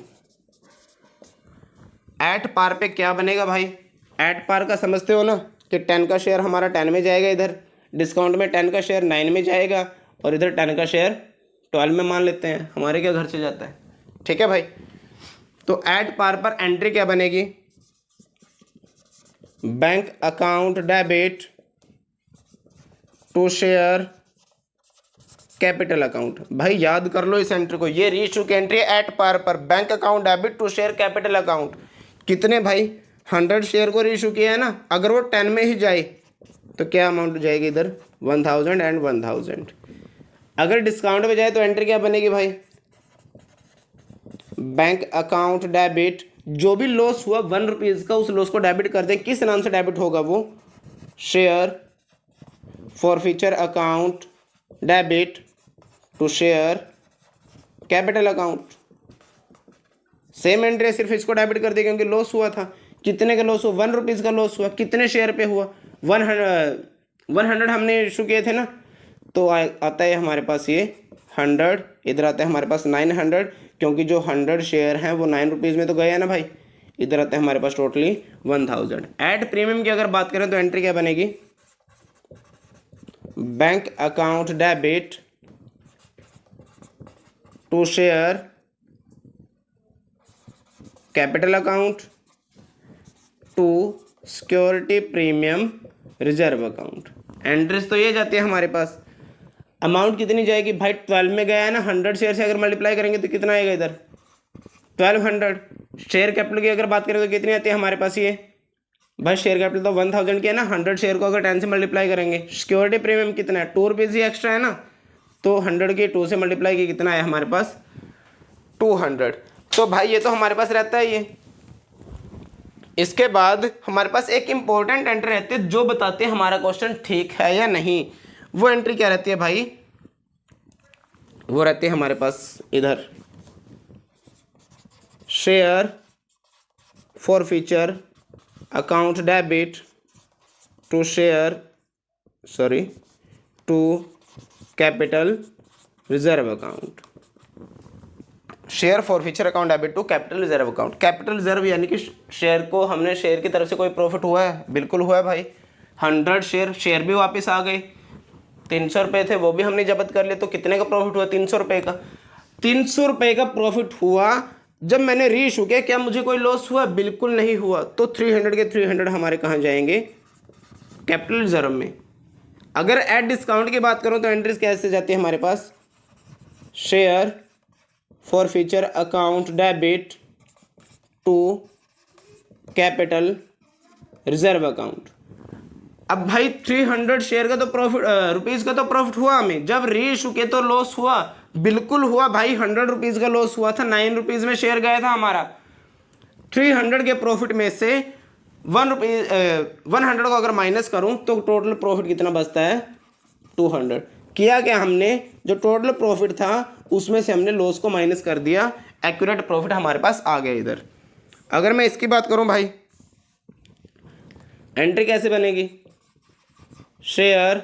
एट पार पे क्या बनेगा भाई? एट पार का समझते हो ना, कि 10 का शेयर हमारा 10 में जाएगा, इधर डिस्काउंट में 10 का शेयर 9 में जाएगा, और इधर 10 का शेयर 12 में मान लेते हैं, हमारे क्या घर से जाता है। ठीक है भाई, तो एट पार पर एंट्री क्या बनेगी? Bank account debit to share capital account. भाई याद कर लो इस एंट्री को, ये री इशू की एंट्री है एट पार पर, bank account debit to share capital account. कितने भाई? 100 शेयर को री इशू किया है ना, अगर वो 10 में ही जाए तो क्या अमाउंट जाएगी इधर? 1000 एंड 1000। अगर डिस्काउंट में जाए तो एंट्री क्या बनेगी भाई? बैंक अकाउंट डेबिट, जो भी लॉस हुआ 1 रुपीज़ का, उस लॉस को डेबिट कर दें। किस नाम से डेबिट होगा वो? Share forfeiture account debit to share capital account. Same entry है, सिर्फ इसको डेबिट कर दिया क्योंकि लॉस हुआ था। कितने का लॉस हुआ? 1 रुपीज़ का लॉस हुआ। कितने शेयर पे हुआ? 100 हमने इशू किए थे ना, तो आता है हमारे पास ये 100, इधर आता है हमारे पास 900, क्योंकि जो 100 शेयर हैं वो 9 रुपीज़ में तो गए हैं ना भाई। इधर आता है हमारे पास टोटली 1000। एट प्रीमियम की अगर बात करें तो एंट्री क्या बनेगी? Bank account debit to share capital account to security premium reserve account. Entries तो ये जाती है हमारे पास। अमाउंट कितनी जाएगी भाई? 12 में गया है ना, 100 शेयर से अगर मल्टीप्लाई करेंगे तो कितना आएगा इधर? 1200। शेयर कैपिटल की अगर बात करें तो कितनी आती है हमारे पास? ये भाई शेयर कैपिटल तो 1000 की है ना, 100 शेयर को अगर 10 से मल्टीप्लाई करेंगे। सिक्योरिटी प्रीमियम कितना है? 2 रुपीज़ ही एक्स्ट्रा है ना, तो 100 की 2 से मल्टीप्लाई की कितना है हमारे पास? 200। तो भाई ये तो हमारे पास रहता है ये। इसके बाद हमारे पास एक इंपॉर्टेंट एंट्री रहती है जो बताती है हमारा क्वेश्चन ठीक है या नहीं। वो एंट्री क्या रहती है भाई? वो रहती है हमारे पास इधर, share forfeiture account debit to capital reserve account. Share forfeiture account debit to capital reserve account. Capital reserve यानी कि शेयर को हमने, शेयर की तरफ से कोई प्रॉफिट हुआ है? बिल्कुल हुआ है भाई। 100 शेयर भी वापस आ गए। 300 रुपये थे वो भी हमने जब्त कर लिए, तो कितने का प्रॉफिट हुआ? 300 रुपये का। 300 रुपये का प्रॉफिट हुआ जब मैंने री इशू किया। क्या मुझे कोई लॉस हुआ? बिल्कुल नहीं हुआ। तो 300 के 300 हमारे कहाँ जाएंगे? कैपिटल रिजर्व में। अगर एट डिस्काउंट की बात करूँ तो एंट्रीज कैसे जाती है हमारे पास? Share forfeiture account debit to capital reserve account. अब भाई 300 शेयर का तो प्रॉफिट, रुपीज़ का तो प्रॉफिट हुआ हमें। जब री इशू के तो लॉस हुआ? बिल्कुल हुआ भाई। 100 रुपीज़ का लॉस हुआ था, 9 रुपीज़ में शेयर गया था हमारा। 300 के प्रॉफिट में से 100 को अगर माइनस करूं तो टोटल प्रॉफिट कितना बचता है? 200। किया क्या हमने? जो टोटल प्रॉफिट था उसमें से हमने लॉस को माइनस कर दिया, एक्यूरेट प्रॉफिट हमारे पास आ गया इधर। अगर मैं इसकी बात करूं भाई, एंट्री कैसे बनेगी? Share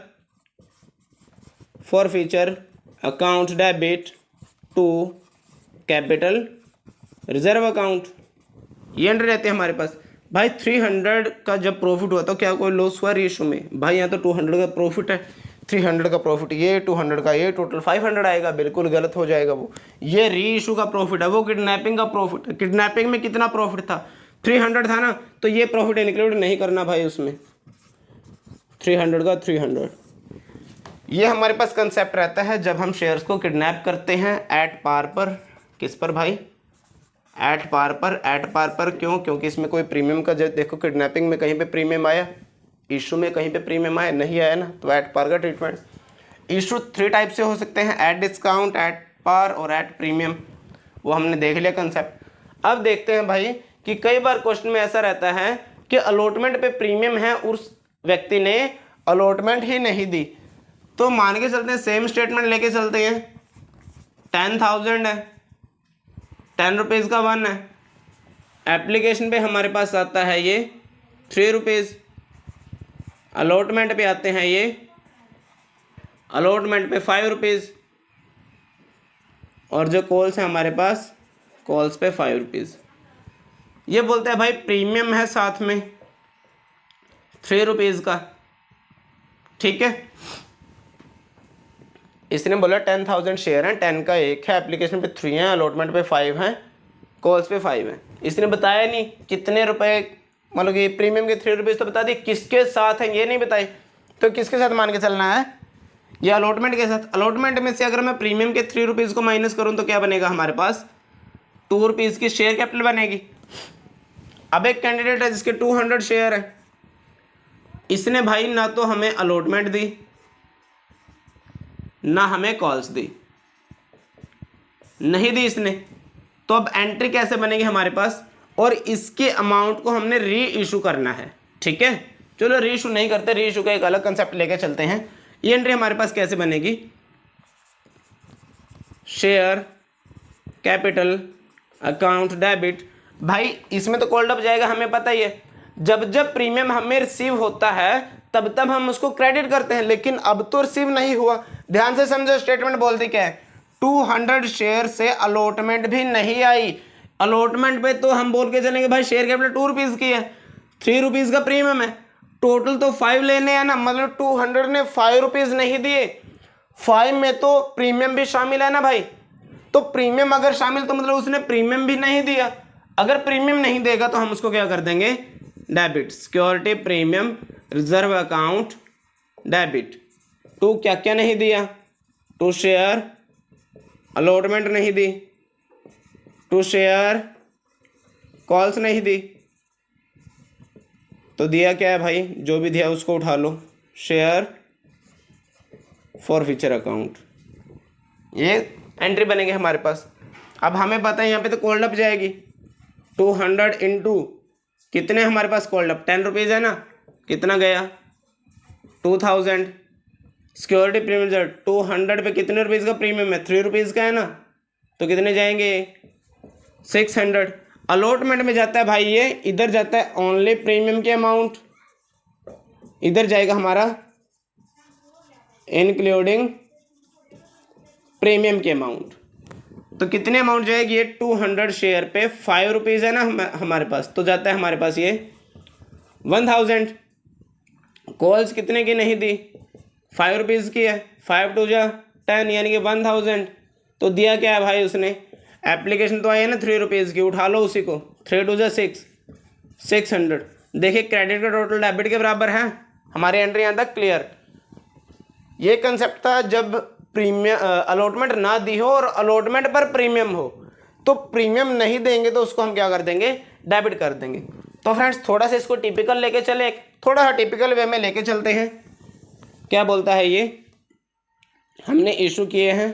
forfeiture account debit to capital reserve account. ये एंट्री रहती है हमारे पास। भाई 300 का जब प्रॉफिट हुआ तो क्या कोई लॉस हुआ री इशू में? भाई यहाँ तो 200 का प्रॉफिट है, 300 का प्रॉफिट ये, 200 का ये, टोटल 500 आएगा। बिल्कुल गलत हो जाएगा वो। ये री इशू का प्रॉफिट है, वो किडनैपिंग का प्रॉफिट है। किडनैपिंग में कितना प्रॉफिट था? 300 था ना, तो ये प्रॉफिट इंक्लूड नहीं करना भाई उसमें। 300 का 300। ये हमारे पास कंसेप्ट रहता है जब हम शेयर्स को किडनैप करते हैं एट पार पर। किस पर भाई? एट पार पर। एट पार पर क्यों? क्योंकि इसमें कोई प्रीमियम का, जब देखो किडनैपिंग में कहीं पे प्रीमियम आया, इशू में कहीं पे प्रीमियम आया नहीं आया ना, तो एट पार का ट्रीटमेंट। इशू 3 टाइप से हो सकते हैं, एट डिस्काउंट, एट पार और एट प्रीमियम। वो हमने देख लिया कंसेप्ट। अब देखते हैं भाई कि कई बार क्वेश्चन में ऐसा रहता है कि अलॉटमेंट पे प्रीमियम है, उस व्यक्ति ने अलॉटमेंट ही नहीं दी। तो मान के चलते हैं, सेम स्टेटमेंट लेके चलते हैं। 10,000 है, 10 रुपीज़ का 1 है। एप्लीकेशन पे हमारे पास आता है ये 3 रुपीज़। अलॉटमेंट पे आते हैं ये, अलॉटमेंट पे 5 रुपीज़। और जो कॉल्स है हमारे पास, कॉल्स पे 5 रुपीज़। ये बोलते हैं भाई प्रीमियम है साथ में 3 रुपीज़ का, ठीक है। इसने बोला 10,000 शेयर हैं, 10 का 1 है, एप्लीकेशन पे 3 है, अलॉटमेंट पे 5 हैं, कॉल्स पे 5 हैं। इसने बताया नहीं कितने रुपए, मतलब कि प्रीमियम के 3 रुपीज़ तो बता दी, किसके साथ हैं ये नहीं बताई। तो किसके साथ मान के चलना है? ये अलॉटमेंट के साथ। अलॉटमेंट में से अगर मैं प्रीमियम के 3 रुपीज़ को माइनस करूँ तो क्या बनेगा हमारे पास? 2 रुपीज़ की शेयर कैपिटल बनेगी। अब एक कैंडिडेट है जिसके 200 शेयर है, इसने भाई ना तो हमें अलॉटमेंट दी ना हमें कॉल्स दी, नहीं दी इसने। तो अब एंट्री कैसे बनेगी हमारे पास? और इसके अमाउंट को हमने री इशू करना है, ठीक है। चलो री इशू नहीं करते, री इशू का एक अलग कंसेप्ट लेके चलते हैं। ये एंट्री हमारे पास कैसे बनेगी? Share capital account debit. भाई इसमें तो कॉल्ड अप जाएगा, हमें पता ही है। जब जब प्रीमियम हमें रिसीव होता है तब तब हम उसको क्रेडिट करते हैं, लेकिन अब तो रिसीव नहीं हुआ। ध्यान से समझो, स्टेटमेंट बोलती क्या है, 200 शेयर से अलॉटमेंट भी नहीं आई। अलॉटमेंट पे तो हम बोल के चलेंगे भाई शेयर कैपिटल 2 रुपीज़ की है, 3 रुपीज़ का प्रीमियम है, टोटल तो 5 लेने हैं ना, मतलब 200 ने 5 रुपीज़ नहीं दिए, 5 में तो प्रीमियम भी शामिल है ना भाई। तो प्रीमियम अगर शामिल तो मतलब उसने प्रीमियम भी नहीं दिया। अगर प्रीमियम नहीं देगा तो हम उसको क्या कर देंगे, debit. Security premium reserve account debit. To क्या क्या नहीं दिया, टू शेयर अलॉटमेंट नहीं दी, टू शेयर कॉल्स नहीं दी, तो दिया क्या है भाई, जो भी दिया उसको उठा लो, शेयर फॉर फ्यूचर अकाउंट। ये एंट्री बनेगी हमारे पास। अब हमें पता है यहाँ पे तो कॉल्ड अप जाएगी, 200 इंटू कितने हमारे पास कॉल्ड अप, 10 रुपीज़ है ना, कितना गया 2000। सिक्योरिटी प्रीमियम 200 पे कितने रुपीज़ का प्रीमियम है, 3 रुपीज़ का है ना, तो कितने जाएंगे 600। अलॉटमेंट में जाता है भाई ये, इधर जाता है ओनली प्रीमियम के अमाउंट, इधर जाएगा हमारा इंक्लूडिंग प्रीमियम के अमाउंट। तो कितने अमाउंट जाएगी ये, 200 शेयर पे 5 रुपीज़ है ना हमारे पास, तो जाता है हमारे पास ये 1000। कॉल्स कितने की नहीं दी, 5 रुपीज़ की है, 5 टू जा 10 यानी कि 1000। तो दिया क्या है भाई उसने, एप्लीकेशन तो आई है ना 3 रुपीज़ की, उठा लो उसी को, 3 टू जा 6, 600। देखिए क्रेडिट का टोटल डेबिट के बराबर है। हमारी एंट्री यहाँ तक क्लियर। ये कंसेप्ट था जब प्रीमियम अलॉटमेंट ना दी हो और अलॉटमेंट पर प्रीमियम हो, तो प्रीमियम नहीं देंगे तो उसको हम क्या कर देंगे, डेबिट कर देंगे। तो फ्रेंड्स थोड़ा सा इसको टिपिकल लेके चले, थोड़ा सा टिपिकल वे में लेके चलते हैं। क्या बोलता है ये, हमने इशू किए हैं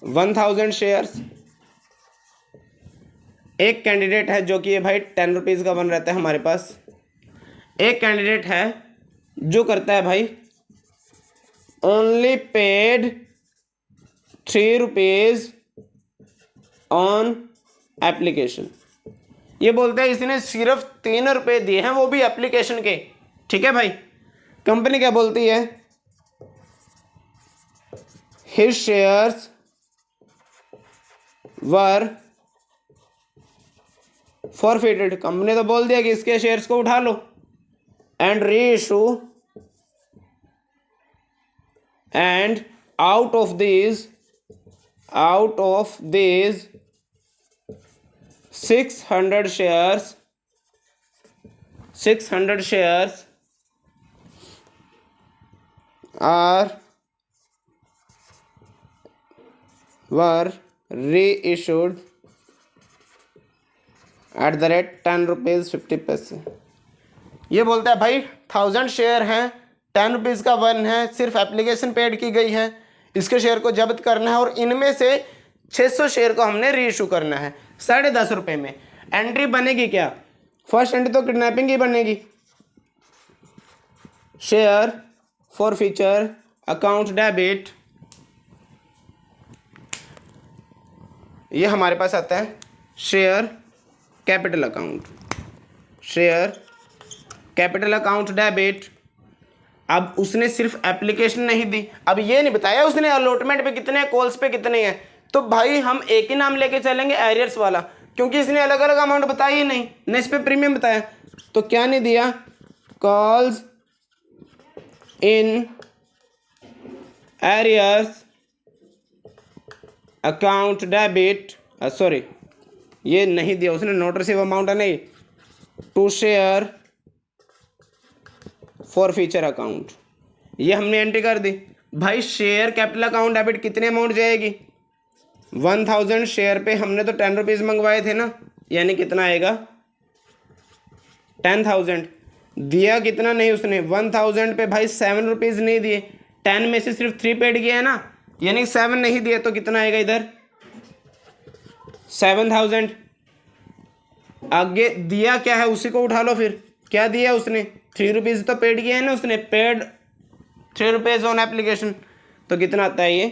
1000 शेयर्स, एक कैंडिडेट है जो कि ये भाई 10 रुपीज़ का बन रहता है हमारे पास, एक कैंडिडेट है जो करता है भाई only paid 3 rupees on application. ये बोलते हैं इसने सिर्फ 3 रुपये दिए हैं, वो भी एप्लीकेशन के। ठीक है भाई, कंपनी क्या बोलती है, हिज शेयर्स वर फॉरफिटेड। कंपनी तो बोल दिया कि इसके शेयर्स को उठा लो and re issue, and out of these 600 shares were reissued at the rate 10 rupees 50 पैसे। ये बोलता है भाई 1000 शेयर हैं, 10 रुपीज़ का 1 है, सिर्फ एप्लीकेशन पेड की गई है, इसके शेयर को जब्त करना है और इनमें से 600 शेयर को हमने री इशू करना है 10.5 रुपये में। एंट्री बनेगी क्या, फर्स्ट एंट्री तो किडनैपिंग की बनेगी, share forfeiture account debit. ये हमारे पास आता है share capital account, share capital account debit. अब उसने सिर्फ एप्लीकेशन नहीं दी, अब ये नहीं बताया उसने अलॉटमेंट पे कितने हैं, कॉल्स पे कितने हैं, तो भाई हम एक ही नाम लेके चलेंगे एरियर्स वाला, क्योंकि इसने अलग अलग अमाउंट बताया ही नहीं, न इस पे प्रीमियम बताया। तो क्या नहीं दिया, calls in arrears account debit, sorry ये नहीं दिया उसने, नॉट रिसीव अमाउंट है नहीं, to share forfeiture account. ये हमने एंट्री कर दी भाई। शेयर कैपिटल अकाउंट डेबिट कितने अमाउंट जाएगी, 1000 शेयर पे हमने तो 10 रुपीज़ मंगवाए थे ना, यानी कितना आएगा 10,000। दिया कितना नहीं उसने, 1000 पे भाई 7 रुपीज़ नहीं दिए, 10 में से सिर्फ 3 पेड किया है ना, यानी 7 नहीं दिए, तो कितना आएगा इधर 7000। आगे दिया क्या है उसी को उठा लो, फिर क्या दिया उसने, 3 रुपीज़ तो पेड किया है ना उसने, पेड 3 रुपीज़ ऑन एप्लीकेशन, तो कितना आता है ये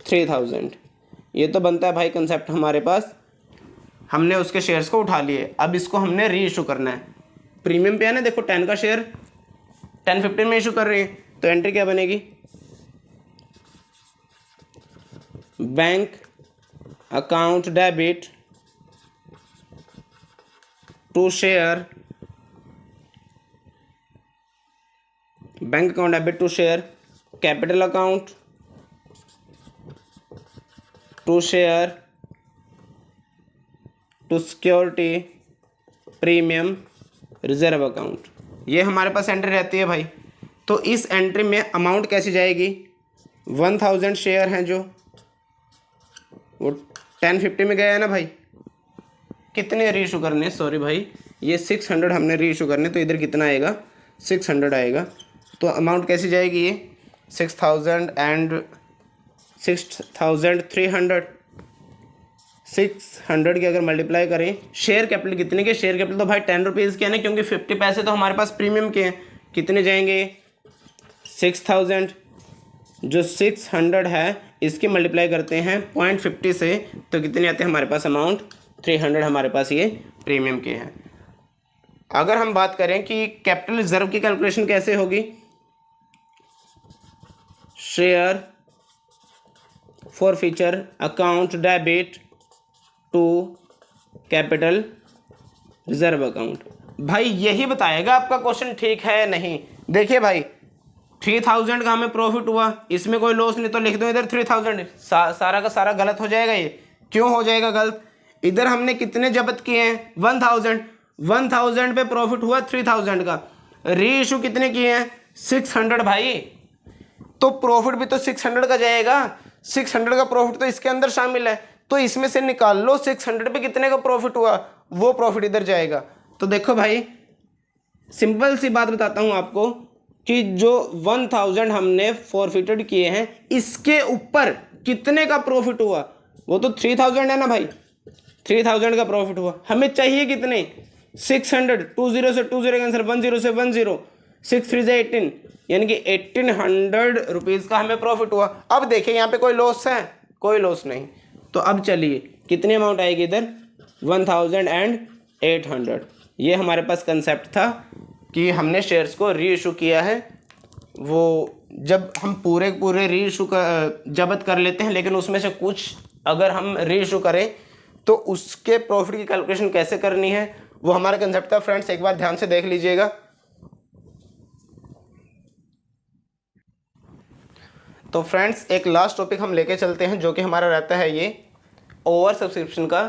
3000। ये तो बनता है भाई कंसेप्ट हमारे पास, हमने उसके शेयर्स को उठा लिए, अब इसको हमने री इशू करना है। प्रीमियम पे है ना, देखो 10 का शेयर 10.15 में इशू कर रहे हैं, तो एंट्री क्या बनेगी, bank account debit to share, bank account debit to share, capital account to share to security premium reserve account. ये हमारे पास एंट्री रहती है भाई। तो इस एंट्री में अमाउंट कैसी जाएगी, 1000 शेयर हैं जो वो 1050 में गया है ना भाई, कितने री इशू करने, सॉरी भाई ये 600 हमने री इशू करने, तो इधर कितना आएगा 600 आएगा। तो अमाउंट कैसी जाएगी ये 6000 एंड 6300, 600 की अगर मल्टीप्लाई करें, शेयर कैपिटल कितने के, शेयर कैपिटल तो भाई 10 रुपीज़ के है ना, क्योंकि 50 पैसे तो हमारे पास प्रीमियम के हैं, कितने जाएंगे 6000, जो 600 है इसकी मल्टीप्लाई करते हैं 0.50 से, तो कितने आते हैं हमारे पास अमाउंट 300 हमारे पास ये प्रीमियम के हैं। अगर हम बात करें कि कैपिटल रिजर्व की कैलकुलेशन कैसे होगी, share forfeiture account debit to capital reserve account. भाई यही बताएगा आपका क्वेश्चन ठीक है या नहीं। देखिए भाई 3000 का हमें प्रॉफिट हुआ, इसमें कोई लॉस नहीं, तो लिख दो इधर 3000, सारा का सारा गलत हो जाएगा। ये क्यों हो जाएगा गलत, इधर हमने कितने जब्त किए हैं 1000 पे प्रॉफिट हुआ 3000 का, री इशू कितने किए हैं 600 भाई, तो प्रॉफिट भी तो 600 का जाएगा, 600 का प्रॉफिट तो इसके अंदर शामिल है, तो इसमें से निकाल लो 600 पे कितने का प्रॉफिट हुआ, वो प्रॉफिट इधर जाएगा। तो देखो भाई सिंपल सी बात बताता हूं आपको कि जो 1000 हमने फॉरफिटेड किए हैं, इसके ऊपर कितने का प्रॉफिट हुआ, वो तो 3000 है ना भाई, 3000 का प्रॉफिट हुआ, हमें चाहिए कितने 600, 20 से 20 का आंसर 10 से 10, 6 3 से 18, यानी कि 1800 रुपीज़ का हमें प्रॉफिट हुआ। अब देखिए यहाँ पे कोई लॉस है, कोई लॉस नहीं, तो अब चलिए कितनी अमाउंट आएगी इधर 1800। ये हमारे पास कंसेप्ट था कि हमने शेयर्स को री इशू किया है, वो जब हम पूरे री इशू का जब्त कर लेते हैं, लेकिन उसमें से कुछ अगर हम री इशू करें तो उसके प्रॉफिट की कैलकुलेशन कैसे करनी है, वो हमारा कंसेप्ट था। फ्रेंड्स एक बार ध्यान से देख लीजिएगा। तो फ्रेंड्स एक लास्ट टॉपिक हम लेके चलते हैं, जो कि हमारा रहता है ये ओवर सब्सक्रिप्शन का।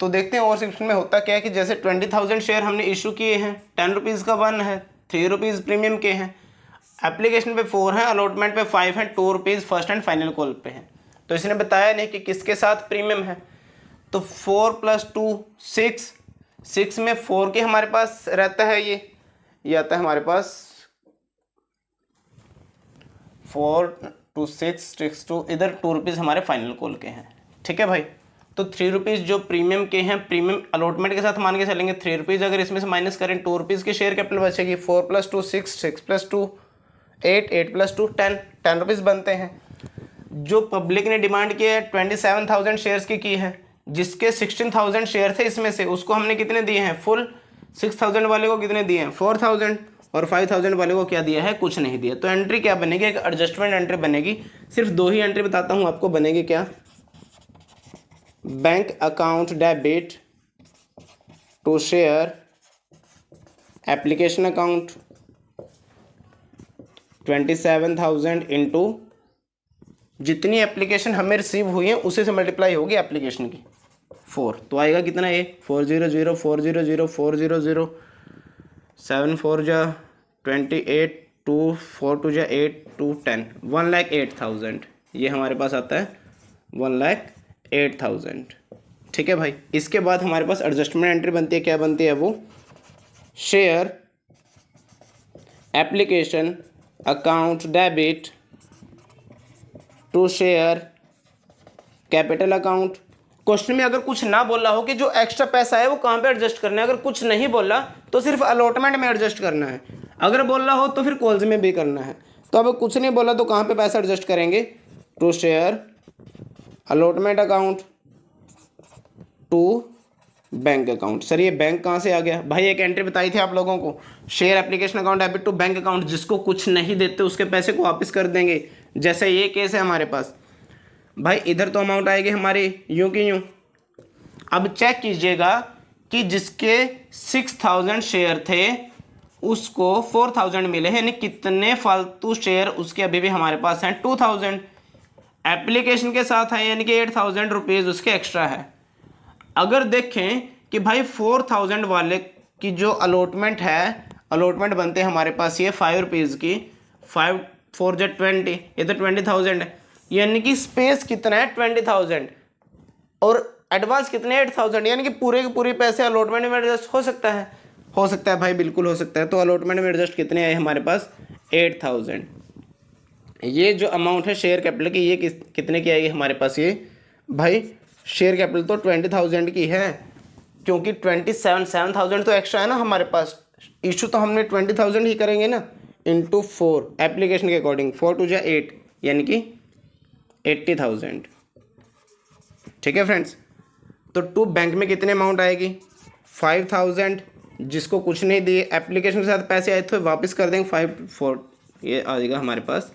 तो देखते हैं ओवर सब्सक्रिप्शन में होता क्या है कि जैसे 20,000 शेयर हमने इशू किए हैं, 10 रुपीज़ का 1 है, 3 रुपीज़ प्रीमियम के हैं, एप्लीकेशन पे 4 हैं, अलॉटमेंट पे 5 हैं, 2 rupees first and final call पे हैं। तो इसने बताया नहीं कि किसके साथ प्रीमियम है। तो 4 + 2 6 में 4 के हमारे पास रहता है ये आता है हमारे पास 4 2 6 2, इधर 2 रुपीज़ हमारे फाइनल कॉल के हैं, ठीक है भाई। तो 3 रुपीज़ जो प्रीमियम के हैं, प्रीमियम अलॉटमेंट के साथ मान के चलेंगे 3 रुपीज़, अगर इसमें से माइनस करें 2 रुपीज़ की शेयर कैपिटल बचेगी। 4 + 2 6, 6 + 2 8, 8 + 2 10 रुपीज़ बनते हैं। जो पब्लिक ने डिमांड की है 27,000 शेयर्स की है, जिसके 16,000 शेयर थे इसमें से, उसको हमने कितने दिए हैं फुल, 6,000 वाले को कितने दिए हैं 4,000, और 5,000 वाले को क्या दिया है, कुछ नहीं दिया। तो एंट्री क्या बनेगी, एक एडजस्टमेंट एंट्री बनेगी। सिर्फ 2 ही एंट्री बताता हूँ आपको बनेगी क्या, bank account debit to share application account 27,000 into जितनी एप्लीकेशन हमें रिसीव हुई है उसी से मल्टीप्लाई होगी एप्लीकेशन की 4, तो आएगा कितना ये 400 400 400 7 4 जा 28 2 4 2 जा 8 2 10 1,08,000 ये हमारे पास आता है 1,08,000, ठीक है भाई। इसके बाद हमारे पास एडजस्टमेंट एंट्री बनती है, क्या बनती है वो, share application account debit to share capital account. Question में अगर कुछ ना बोला हो कि जो एक्स्ट्रा पैसा है वो कहाँ पे एडजस्ट करना है, अगर कुछ नहीं बोला तो सिर्फ अलॉटमेंट में एडजस्ट करना है, अगर बोला हो तो फिर कॉल्स में भी करना है। तो अब कुछ नहीं बोला तो कहाँ पे पैसा एडजस्ट करेंगे, to share allotment account to bank account. Sir ये बैंक कहाँ से आ गया भाई? एक एंट्री बताई थी आप लोगों को, share application account debit to bank account, जिसको कुछ नहीं देते उसके पैसे को वापस कर देंगे। जैसे ये केस है हमारे पास भाई, इधर तो अमाउंट आएगी हमारी यूं की यूं। अब चेक कीजिएगा कि जिसके 6000 शेयर थे उसको 4000 मिले हैं, यानी कितने फालतू शेयर उसके अभी भी हमारे पास हैं 2000। एप्लीकेशन के साथ है यानी कि 8000 रुपीज़ उसके एक्स्ट्रा है। अगर देखें कि भाई 4000 वाले की जो अलॉटमेंट है, अलॉटमेंट बनते हैं हमारे पास ये 5 रुपीज़ की, 5 4 जा 20, ये तो 20,000 है, यानी कि स्पेस कितना है 20,000 और एडवांस कितने 8000, यानी कि पूरे के पूरे पैसे अलॉटमेंट में एडजस्ट हो सकता है। हो सकता है भाई, बिल्कुल हो सकता है। तो अलॉटमेंट में एडजस्ट कितने आए हमारे पास 8000। ये जो अमाउंट है शेयर कैपिटल की, ये कितने की आएगी हमारे पास? ये भाई शेयर कैपिटल तो 20,000 की है, क्योंकि 7,000 तो एक्स्ट्रा है ना हमारे पास। इशू तो हमने 20,000 ही करेंगे ना, इंटू 4 एप्लीकेशन के अकॉर्डिंग, 4 2 जा 8 यानी कि 80,000। ठीक है फ्रेंड्स, तो टू बैंक में कितने अमाउंट आएगी 5,000, जिसको कुछ नहीं दिए, एप्लीकेशन के साथ पैसे आए तो वापस कर देंगे 5 4, ये आ जाएगा हमारे पास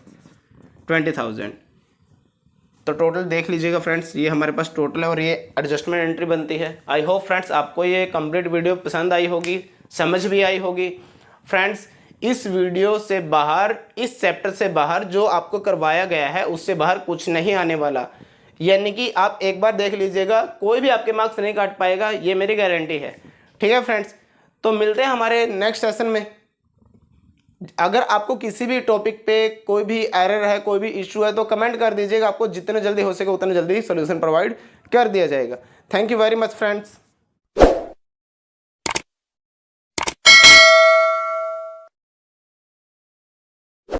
20,000। तो टोटल देख लीजिएगा फ्रेंड्स, ये हमारे पास टोटल है और ये एडजस्टमेंट एंट्री बनती है। आई होप फ्रेंड्स आपको ये कंप्लीट वीडियो पसंद आई होगी, समझ भी आई होगी। फ्रेंड्स इस वीडियो से बाहर, इस चैप्टर से बाहर जो आपको करवाया गया है उससे बाहर कुछ नहीं आने वाला, यानी कि आप एक बार देख लीजिएगा, कोई भी आपके मार्क्स नहीं काट पाएगा, ये मेरी गारंटी है। ठीक है फ्रेंड्स, तो मिलते हैं हमारे नेक्स्ट सेशन में। अगर आपको किसी भी टॉपिक पे कोई भी एरर है, कोई भी इशू है तो कमेंट कर दीजिएगा, आपको जितने जल्दी हो सके उतने जल्दी सॉल्यूशन प्रोवाइड कर दिया जाएगा। Thank you very much friends.